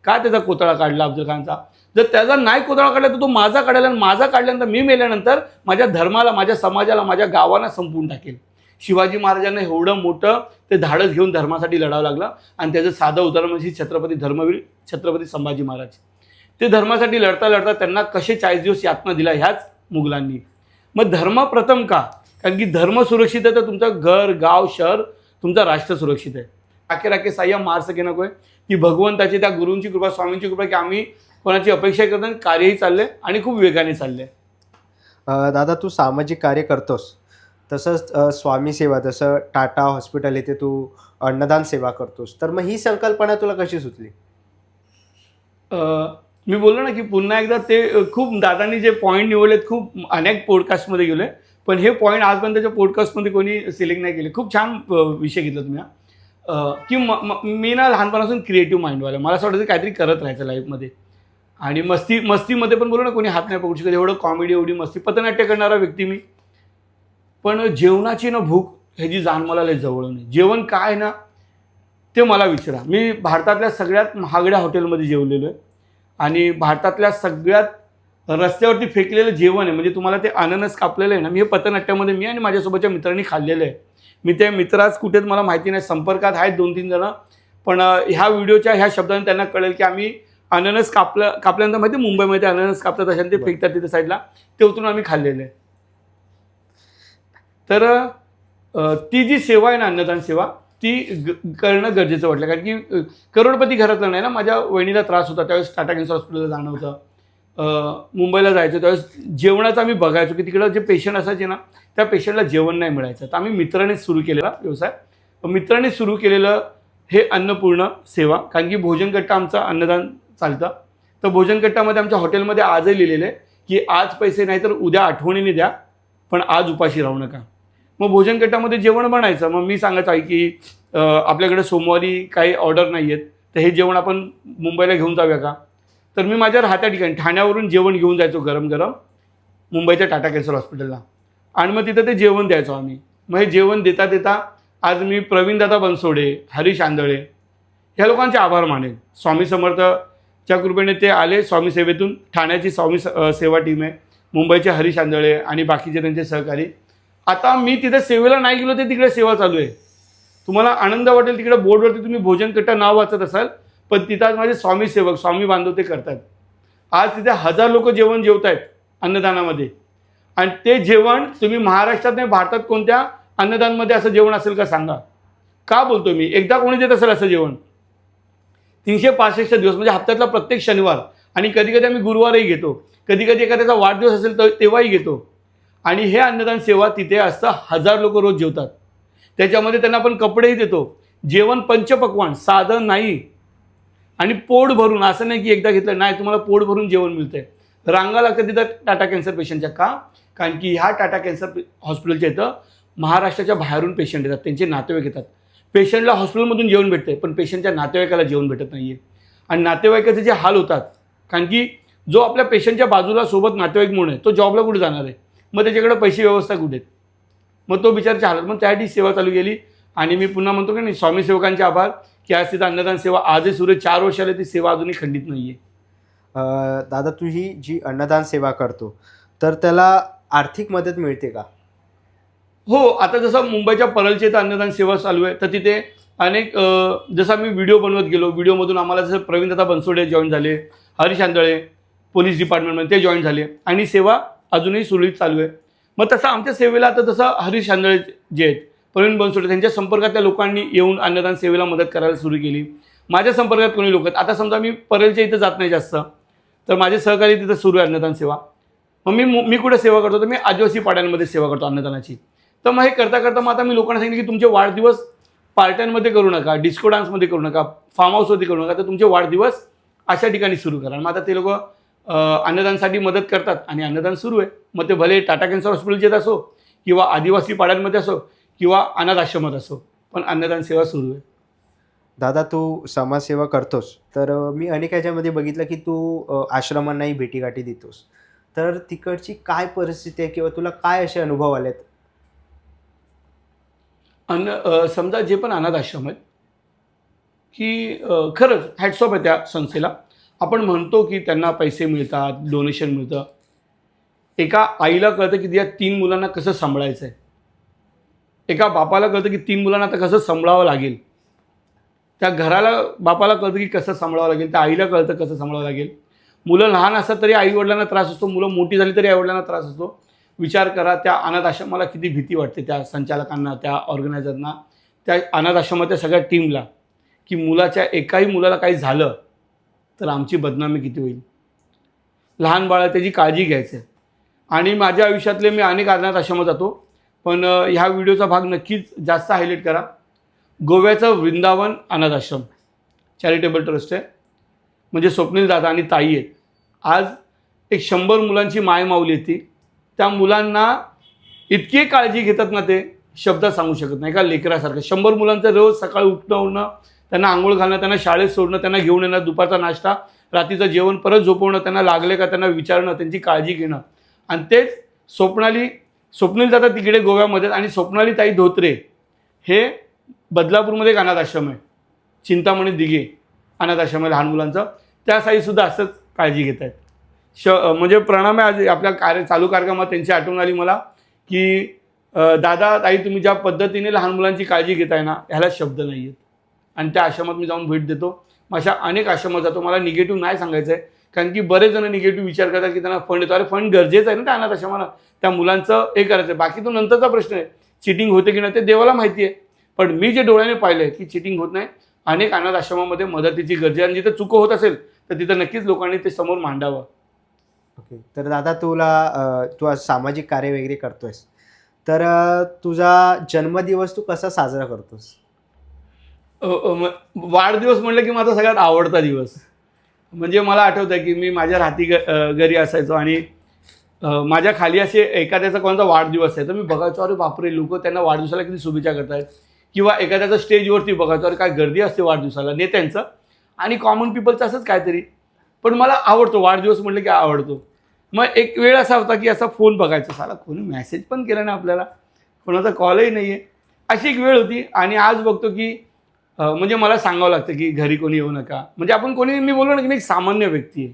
का त्याचा कोतळा काढला अफजल खानचा? जर त्याचा नाही कोतळा काढला तर तो माझा काढायला, आणि माझा काढल्यानंतर मी मेल्यानंतर माझ्या धर्माला, माझ्या समाजाला, माझ्या गावाला संपवून टाकेल. शिवाजी महाराजांना एवढं मोठं ते धाडस घेऊन धर्मासाठी लढावं लागलं, आणि त्याचं साधं उदाहरण म्हणजे छत्रपती धर्मवीर छत्रपती संभाजी महाराज. ते धर्मासाठी लढता लढता त्यांना कसे 40 दिवस यातना दिला ह्याच मुघलांनी. मग धर्म प्रथम का? कारण की धर्म सुरक्षित आहे तर तुमचं घर, गाव, शहर, तुमचं राष्ट्र सुरक्षित आहे. राखे राखे साह्य मार सके नको आहे, की भगवंताची, त्या गुरूंची कृपा, स्वामींची कृपा की आम्ही कोणाची अपेक्षा करताना कार्यही चालले आणि खूप वेगाने चालले. दादा, तू सामाजिक कार्य करतोस, तसंच स्वामी सेवा, जसं टाटा हॉस्पिटल येथे तू अन्नदान सेवा करतोस, तर मग ही संकल्पना तुला कशी सुचली? मी बोललो ना की पुन्हा एकदा ते खूप दादांनी जे पॉईंट निवडलेत, खूप अनेक पॉडकास्टमध्ये गेले, पण हे पॉईंट आजपर्यंतच्या पॉडकास्टमध्ये कोणी सिलेक्ट नाही केले. खूप छान विषय घेतला तुम्ही. की मी ना लहानपणापासून क्रिएटिव्ह माइंडवाला, मला असं वाटायचं काहीतरी करत राहायचं लाईफमध्ये. आणि मस्तीमध्ये पण बोलू ना, कोणी हात नाही पकडू शकत, एवढं कॉमेडी, एवढी मस्ती, पथनाट्य करणारा व्यक्ती मी. पण जेवणाची ना भूक ह्याची जाण मला लय जवळ नाही. जेवण काय ना ते मला विचारा. मी भारतातल्या सगळ्यात महागड्या हॉटेलमध्ये जेवलेलो आहे, आणि भारतातल्या सगळ्यात रस्त्यावरती फेकलेलं जेवण आहे. म्हणजे तुम्हाला ते अननस कापलेलं आहे ना, मी हे पथनाट्यामध्ये मी आणि माझ्यासोबतच्या मित्रांनी खाल्लेलं आहे. मी त्या मित्राच कुठेच मला माहिती नाही, संपर्कात आहेत 2-3 जणं, पण ह्या व्हिडिओच्या ह्या शब्दाने त्यांना कळेल की आम्ही अननस कापल्यानंतर माहिती मुंबईमध्ये अननस कापतात अशा ते फेकतात तिथे साईडला, ते उतरून आम्ही खाल्लेलं आहे. तर ती जी सेवा आहे ना, अन्नदान सेवा, ती करणं गरजेचं वाटलं. कारण की करोडपती घरातलं नाही ना, माझ्या वहिनीला त्रास होता, त्यावेळेस टाटा कॅन्सर हॉस्पिटलला जाणं होतं, मुंबईला जायचं. त्यावेळेस जेवणाचं आम्ही बघायचो की तिकडं जे पेशंट असायचे ना, त्या पेशंटला जेवण नाही मिळायचं. तर आम्ही मित्रांनीच सुरू केलेला व्यवसाय, मित्रांनी सुरू केलेलं हे अन्नपूर्ण सेवा. कारण की भोजनकट्टा आमचा अन्नदान चालतं. तर भोजनकट्टामध्ये आमच्या हॉटेलमध्ये आजही लिहिलेलं आहे की आज पैसे नाही तर उद्या आठवणीने द्या, पण आज उपाशी राहू नका. मग भोजनकट्टामध्ये जेवण बनायचं. मग मी सांगायचं आहे की आपल्याकडे सोमवारी काही ऑर्डर नाही आहेत, तर हे जेवण आपण मुंबईला घेऊन जाऊया का? तर मी माझ्या राहत्या ठिकाणी ठाण्यावरून जेवण घेऊन जायचो गरम गरम मुंबईच्या टाटा कॅन्सर हॉस्पिटलला, आणि मग तिथं ते जेवण द्यायचो आम्ही. मग हे जेवण देता देता आज मी प्रवीणदादा बनसोडे, हरीश आंधळे ह्या लोकांचे आभार मानेन. स्वामी समर्थच्या कृपेने ते आले स्वामी सेवेतून. ठाण्याची स्वामी सेवा टीम आहे, मुंबईचे हरीश आंधळे आणि बाकीचे त्यांचे सहकारी. आता मी तिथे सेवेला नाही गेलो, ते तिकडे सेवा चालू आहे. तुम्हाला आनंद वाटेल, तिकडे बोर्डवरती तुम्ही भोजनकट्टा नाव वाचत असाल, पण तिथं आज माझे स्वामी सेवक, स्वामी बांधव ते करतात. आज तिथे 1000 लोक जेवण जेवत आहेत अन्नदानामध्ये. आणि ते जेवण तुम्ही महाराष्ट्रात नाही, भारतात कोणत्या अन्नदानमध्ये असं जेवण असेल का सांगा? का बोलतो मी? एकदा कोणी देत असेल असं जेवण? 365 दिवस, म्हणजे हप्त्यातला प्रत्येक शनिवार, आणि कधी कधी आम्ही गुरुवारही घेतो, कधी कधी एखाद्याचा वाढदिवस असेल तर तेव्हाही घेतो. आणि हे अन्नदान सेवा तिथे असतं. 1000 लोक रोज जेवतात. त्याच्यामध्ये त्यांना आपण कपडेही देतो. जेवण पंचपक्वान, साधं नाही, आणि पोट भरून. असं नाही की एकदा घेतलं नाही, तुम्हाला पोट भरून जेवण मिळतंय. रांगा लागतात तिथं टाटा कॅन्सर पेशंटच्या. का? कारण की ह्या टाटा कॅन्सर हॉस्पिटलच्या इथं महाराष्ट्राच्या बाहेरून पेशंट येतात, त्यांचे नातेवाईक येतात. पेशंटला हॉस्पिटलमधून जेवण भेटते, पण पेशंटच्या नातेवाईकाला जेवण भेटत नाही आहे. आणि नातेवाईकाचे जे हाल होतात, कारण की जो आपल्या पेशंटच्या बाजूला सोबत नातेवाईक म्हणून आहे, तो जॉबला कुठे जाणार आहे? मग त्याच्याकडे पैसे व्यवस्था कुठे? मग तो बिचाराची हालत, मग त्यासाठी सेवा चालू केली. आणि मी पुन्हा म्हणतो की नाही, स्वामी सेवकांचे आभार की आज तिथं अन्नदान सेवा आजही सुरू आहे. 4 वर्ष आले ती सेवा अजूनही खंडित नाही आहे. दादा, तू ही जी अन्नदान सेवा करतो तर त्याला आर्थिक मदत मिळते का? हो, आता जसं मुंबईच्या परळच्या इथं अन्नदान सेवा चालू आहे, तर तिथे अनेक जसं आम्ही व्हिडिओ बनवत गेलो, व्हिडिओमधून आम्हाला जसं प्रवीणदादा बनसोडे जॉईन झाले, हरीश आंधळे पोलीस डिपार्टमेंटमध्ये ते जॉईन झाले आणि सेवा अजूनही सुरळीत चालू आहे. मग तसं आमच्या सेवेला आता तसं हरीश आंधळे जे आहेत, प्रवीण बनसोडे, त्यांच्या संपर्कातल्या लोकांनी येऊन अन्नदान सेवेला मदत करायला सुरू केली. माझ्या संपर्कात कोणी लोक आहेत, आता समजा मी परळच्या इथं जात नाही जास्त, तर माझे सहकारी तिथं सुरू आहे अन्नदान सेवा. मग मी कुठे सेवा करतो, तर मी आदिवासी पाड्यांमध्ये सेवा करतो अन्नदानाची. तर मग हे करता करता मग आता मी लोकांना सांगितलं की तुमचे वाढदिवस पार्ट्यांमध्ये करू नका, डिस्को डान्समध्ये करू नका, फार्म हाऊसवरती करू नका, तर तुमचे वाढदिवस अशा ठिकाणी सुरू करा. मग आता ते लोक अन्नदानसाठी मदत करतात आणि अन्नदान सुरू आहे. मग ते भले टाटा कॅन्सर हॉस्पिटलचे असो किंवा आदिवासी पाड्यांमध्ये असो किंवा अनाथ आश्रमात असो, पण अन्नदान सेवा सुरू आहे. दादा, तू समाजसेवा करतोस, तर मी अनेक ह्याच्यामध्ये बघितलं की तू आश्रमांनाही भेटीगाठी देतोस. तर तिकडची काय परिस्थिती आहे किंवा तुला काय असे अनुभव आलेत? समजा जे पण अनाथ आश्रम आहेत की खरंच हॅट्स ऑफ आहे त्या संस्थेला. आपण म्हणतो की त्यांना पैसे मिळतात, डोनेशन मिळतं. एका आईला कळतं की तिच्या 3 मुलांना कसं सांभाळायचं आहे. एका बापाला कळतं की 3 मुलांना आता कसं सांभाळावं लागेल. त्या घराला बापाला कळतं की कसं सांभाळावं लागेल, त्या आईला कळतं कसं सांभाळावं लागेल. मुलं लहान असतात तरी आईवडिलांना त्रास असतो, मुलं मोठी झाली तरी आईवडिलांना त्रास असतो. विचार करा, त्या अनाथ आश्रमाला किती भीती वाटते, त्या संचालकांना, त्या ऑर्गनायझरना, त्या अनाथ आश्रमाच्या सगळ्या टीमला, की मुलाच्या एकाही मुलाला काही झालं तर आमची बदनामी किती होईल. लहान बाळ त्याची काळजी घ्यायची. आणि माझ्या आयुष्यातले मी अनेक अनाथ आश्रमात जातो, पण ह्या व्हिडिओचा भाग नक्कीच जास्त हायलाईट करा. गोव्याचं वृंदावन अनाथ आश्रम चॅरिटेबल ट्रस्ट आहे, म्हणजे स्वप्नील दादा आणि ताई आहेत. आज एक 100 मुलांची मायमाऊली येते. त्या मुलांना इतकी काळजी घेतात ना, ते शब्दात सांगू शकत नाही. एका लेकरासारखं 100 मुलांचं रोज सकाळी उठणं, त्यांना आंघोळ घालणं, त्यांना शाळेत सोडणं, त्यांना घेऊन येणं, दुपारचा नाश्ता, रात्रीचं जेवण, परत झोपवणं, त्यांना लागले का त्यांना विचारणं, त्यांची काळजी घेणं. आणि तेच स्वप्नील दादा तिकडे गोव्यामध्ये, आणि स्वप्नाली ताई धोत्रे हे बदलापूरमध्ये एक अनाथ आश्रम आहे, चिंतामणी दिघे अनाथ आश्रम आहे लहान मुलांचं. त्या साईसुद्धा असंच काळजी घेत आहेत. म्हणजे प्रणाम आहे. आज आपल्या चालू कार्यक्रमात त्यांची आठवण आली मला की दादा ताई, तुम्ही ज्या पद्धतीने लहान मुलांची काळजी घेताय ना, ह्याला शब्द नाही आहेत. आणि त्या आश्रमात मी जाऊन भेट देतो. अशा अनेक आश्रमात जातो. मला निगेटिव्ह नाही सांगायचं आहे, कारण की बरेच जण निगेटिव्ह विचार करतात की त्यांना फंड येतो. अरे फंड गरजेचं आहे ना त्या अनाथ आश्रमाला, त्या मुलांचं हे करायचं आहे. बाकी तो नंतरचा प्रश्न आहे, चिटिंग होते की नाही ते देवाला माहिती आहे. पण मी जे डोळ्याने पाहिलं आहे की चिटिंग होत नाही. अनेक अनाथ आश्रमामध्ये मदतीची गरज आहे, आणि जिथं चुकं होत असेल तर तिथं नक्कीच लोकांनी ते समोर मांडावं. ओके, तर दादा, तू आज सामाजिक कार्य वगैरे करतोयस, तर तुझा जन्मदिवस तू कसा साजरा करतोस? वाढदिवस म्हटलं की माझा सगळ्यात आवडता दिवस. म्हणजे मला आठवतं आहे की मी माझ्या घरी असायचो, आणि माझ्या खाली असे एखाद्याचा कोणाचा वाढदिवस आहे तर मी बघायचो, अरे बापरे, लोक त्यांना वाढदिवसाला किती शुभेच्छा करतायत. किंवा एखाद्याचा स्टेजवरती बघायचो, अरे काय गर्दी असते वाढदिवसाला, नेत्यांचं आणि कॉमन पीपलचं असंच काहीतरी. पण मला आवडतो वाढदिवस म्हटलं की आवडतो. मग एक वेळ असा होता की असा फोन बघायचा, साला कोणी मेसेज पण केला नाही आपल्याला, कोणाचा कॉलही नाही आहे, अशी एक वेळ होती. आणि आज बघतो की म्हणजे मला सांगावं लागतं की घरी कोणी येऊ नका. म्हणजे आपण कोणी, मी बोललो ना की मी एक सामान्य व्यक्ती आहे,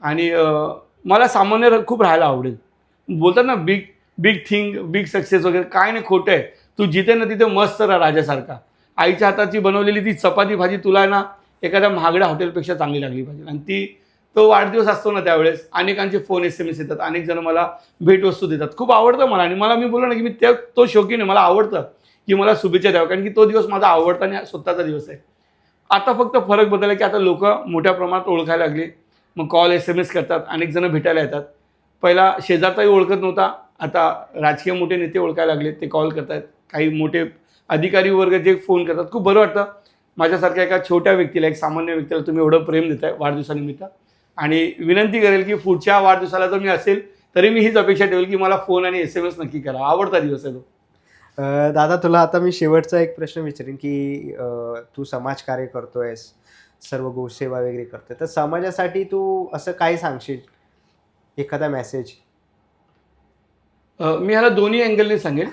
आणि मला सामान्य खूप राहायला आवडेल. बोलतात ना बिग थिंग, बिग सक्सेस वगैरे, काय नाही, खोटं आहे. तू जिथे ना तिथे मस्त राहा राजासारखा. आईच्या हाताची बनवलेली ती चपाती भाजी तुला ना एखाद्या महागड्या हॉटेलपेक्षा चांगली लागली पाहिजे. आणि तो वाढदिवस असतो ना त्यावेळेस अनेकांचे फोन SMS येतात, अनेक जण मला भेटवस्तू देतात. खूप आवडतं मला. आणि मी बोललो ना की मी तो शौकीन आहे, मला आवडतं की मला शुभेच्छा द्यावं, कारण की तो दिवस माझा आवडता आणि स्वतःचा दिवस आहे. आता फक्त फरक बदलला की आता लोक मोठ्या प्रमाणात ओळखायला लागले. मग कॉल SMS करतात, अनेक जण भेटायला येतात. पहिला शेजारचाही ओळखत नव्हता, आता राजकीय मोठे नेते ओळखायला लागले, ते कॉल करतात. काही मोठे अधिकारी वर्ग जे फोन करतात. खूप बरं वाटतं. माझ्यासारख्या एका छोट्या व्यक्तीला, एक सामान्य व्यक्तीला तुम्ही एवढं प्रेम देताय वाढदिवसानिमित्त. आणि विनंती करेल की पुढच्या वाढदिवसाला जर मी असेल तरी मी हीच अपेक्षा ठेवेल की मला फोन आणि SMS नक्की करा. आवडता दिवस आहे तो. दादा, तुला आता मी शेवटचा एक प्रश्न विचारेन की तू समाजकार्य करतोयस, सर्व गोसेवा वगैरे करतोय, तर समाजासाठी तू असं काय सांगशील, एखादा मेसेज? मी ह्याला दोन्ही अँगलने सांगेल.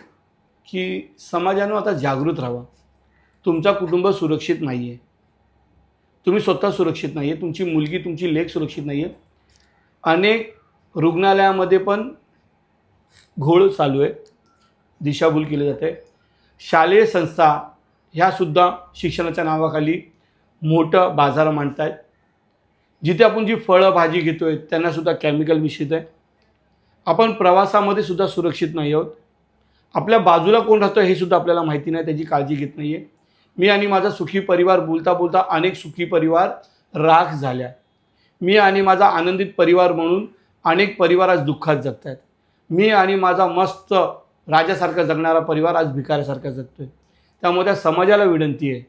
की समाजानं आता जागृत राहावं. तुमचा कुटुंब सुरक्षित नाही आहे, तुम्ही स्वतः सुरक्षित नाही आहे, तुमची मुलगी तुमची लेक सुरक्षित नाही आहे. अनेक रुग्णालयामध्ये पण घोळ चालू आहे, दिशाभूल केली जाते. शालेय संस्था ह्यासुद्धा शिक्षणाच्या नावाखाली मोठं बाजार मांडत आहेत. जिथे आपण जी फळं भाजी घेतो आहे त्यांनासुद्धा केमिकल मिश्रित आहे. आपण प्रवासामध्ये सुद्धा सुरक्षित नाही आहोत. आपल्या बाजूला कोण राहतं हे सुद्धा आपल्याला माहिती नाही, त्याची काळजी घेत नाही आहे. मी आणि माझा सुखी परिवार बोलता बोलता अनेक सुखी परिवार राख झाल्या. मी आणि माझा आनंदित परिवार म्हणून अनेक परिवार आज दुःखात जगत आहेत. मी आणि माझा मस्त राजासारखा जगणारा परिवार आज भिकाऱ्यासारखा जगतो आहे. त्यामुळे त्या समाजाला विनंती आहे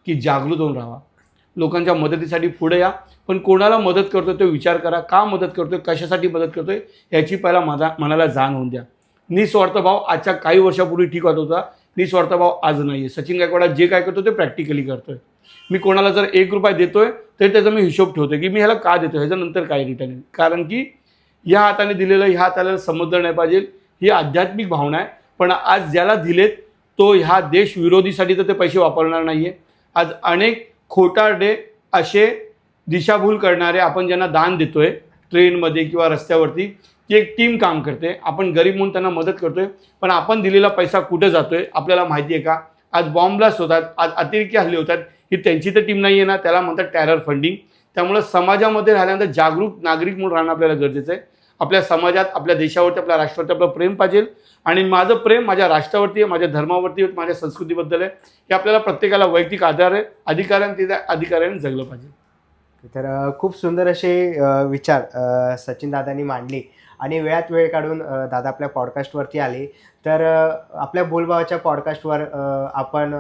की जागृत होऊन राहा, लोकांच्या मदतीसाठी पुढे या. पण कोणाला मदत करतो तो विचार करा, का मदत करतोय, कशासाठी मदत करतोय याची पहिला मनाला जाण होऊन द्या. निस्वार्थ भाव आजच्या काही वर्षापूर्वी ठीक वाटत होता, निस्वार्थ भाव आज नाही आहे. सचिन गायकवाड जे काय करतो ते प्रॅक्टिकली करतोय. मी कोणाला जर 1 रुपया देतोय तर त्याचा मी हिशोब ठेवतो की मी ह्याला का देतो, ह्याच्यानंतर काय रिटर्न येईल. कारण की ह्या हाताने दिलेलं ह्या हाताला समजलं नाही पाहिजे, ही आध्यात्मिक भावना आहे. पण आज ज्याला दिलेत तो ह्या देशविरोधीसाठी तर ते पैसे वापरणार नाही आहे. आज अनेक खोटारडे असे दिशाभूल करणारे आपण ज्यांना दान देतोय ट्रेनमध्ये किंवा रस्त्यावरती, ती एक टीम काम करते. आपण गरीब म्हणून त्यांना मदत करतोय, पण आपण दिलेला पैसा कुठे जातोय आपल्याला माहिती आहे का? आज बॉम्ब ब्लास्ट होतात, आज अतिरेकी हल्ले होतात, ही त्यांची तर टीम नाही आहे ना, त्याला म्हणतात टेरर फंडिंग. त्यामुळं समाजामध्ये राहिल्यानंतर जागरूक नागरिक म्हणून राहणं आपल्याला गरजेचं आहे. आपल्या समाजात, आपल्या देशावरती, आपल्या राष्ट्रावरती आपलं प्रेम पाहिजे. आणि माझं प्रेम माझ्या राष्ट्रावरती आहे, माझ्या धर्मावरती, माझ्या संस्कृतीबद्दल आहे. हे आपल्याला प्रत्येकाला वैयक्तिक अधिकाराने अधिकाराने जगलं पाहिजे. तर खूप सुंदर असे विचार सचिन दादांनी मांडले आणि वेळात वेळ काढून दादा आपल्या पॉडकास्टवरती आले. तर आपल्या बोलबावाच्या पॉडकास्टवर आपण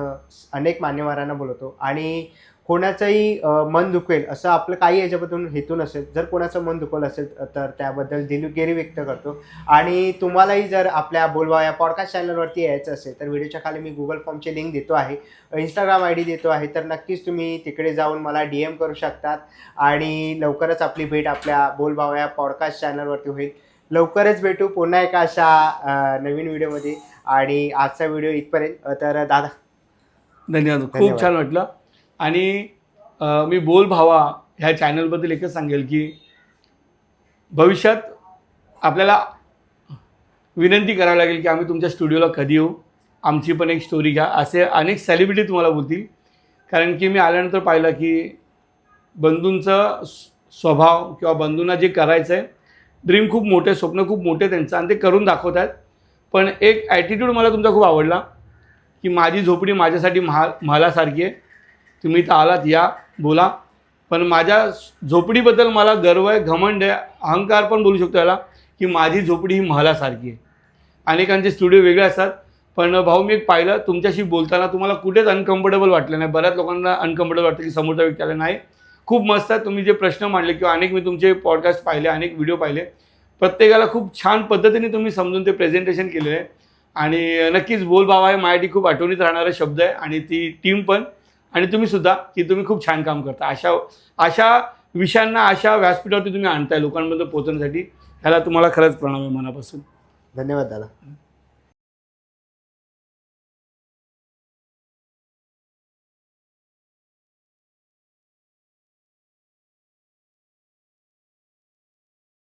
अनेक मान्यवरांना बोलवतो आणि कोणाचंही मन दुखेल असं आपलं काही याच्याबद्दल हेतू नसेल. जर कोणाचं मन दुखवलं असेल तर त्याबद्दल दिलगिरी व्यक्त करतो. आणि तुम्हालाही जर आपल्या बोलबावा या पॉडकास्ट चॅनलवरती यायचं असेल तर व्हिडिओच्या खाली मी गुगल फॉर्मची लिंक देतो आहे, इंस्टाग्राम ID देतो आहे. तर नक्कीच तुम्ही तिकडे जाऊन मला DM करू शकतात आणि लवकरच आपली भेट आपल्या बोलबावा या पॉडकास्ट चॅनलवरती होईल. लवकरच भेटू पुन्हा एका अशा नवीन व्हिडिओमध्ये. आणि आजचा व्हिडिओ इथपर्यंत. तर दादा धन्यवाद, खूप छान वाटलं. आणि मी बोल भावा ह्या चॅनलबद्दल एकच सांगेल की भविष्यात आपल्याला विनंती करावी लागेल की आम्ही तुमच्या स्टुडिओला कधी येऊ, आमची पण एक स्टोरी घ्या. असे अनेक सेलिब्रिटी तुम्हाला बोलतील. कारण की मी आल्यानंतर पाहिलं की बंधूंचा स्वभाव किंवा बंधूंना जे करायचं आहे, ड्रीम खूप मोठे, स्वप्न खूप मोठे त्यांचं आणि ते करून दाखवत आहेत. पण एक ॲटिट्यूड मला तुमचा खूप आवडला की माझी झोपडी माझ्यासाठी महालासारखी आहे. तुम्ही तर आलात, या बोला. पण माझ्या झोपडीबद्दल मला गर्व आहे, घमंड आहे, अहंकार पण बोलू शकतो याला की माझी झोपडी ही महालासारखी आहे. अनेकांचे स्टुडिओ वेगळे असतात. पण भाऊ मी एक पाहिलं तुमच्याशी बोलताना तुम्हाला कुठेच अनकम्फर्टेबल वाटलं नाही. बऱ्याच लोकांना अनकम्फर्टेबल वाटतं की समोरचा व्यक्ती आला नाही. खूप मस्त आहे. तुम्ही जे प्रश्न मांडले किंवा अनेक मी तुमचे पॉडकास्ट पाहिले, अनेक व्हिडिओ पाहिले, प्रत्येकाला खूप छान पद्धतीने तुम्ही समजून ते प्रेझेंटेशन केलेलं आहे. आणि नक्कीच बोल भावा हे माझ्यासाठी खूप आठवणीत राहणारा शब्द आहे आणि ती टीम पण आणि तुम्हीसुद्धा की तुम्ही खूप छान काम करता. अशा विषयांना अशा व्यासपीठावरती तुम्ही आणताय लोकांपर्यंत पोहोचण्यासाठी. ह्याला तुम्हाला खरंच प्रणाम आहे मनापासून. धन्यवाद दादा.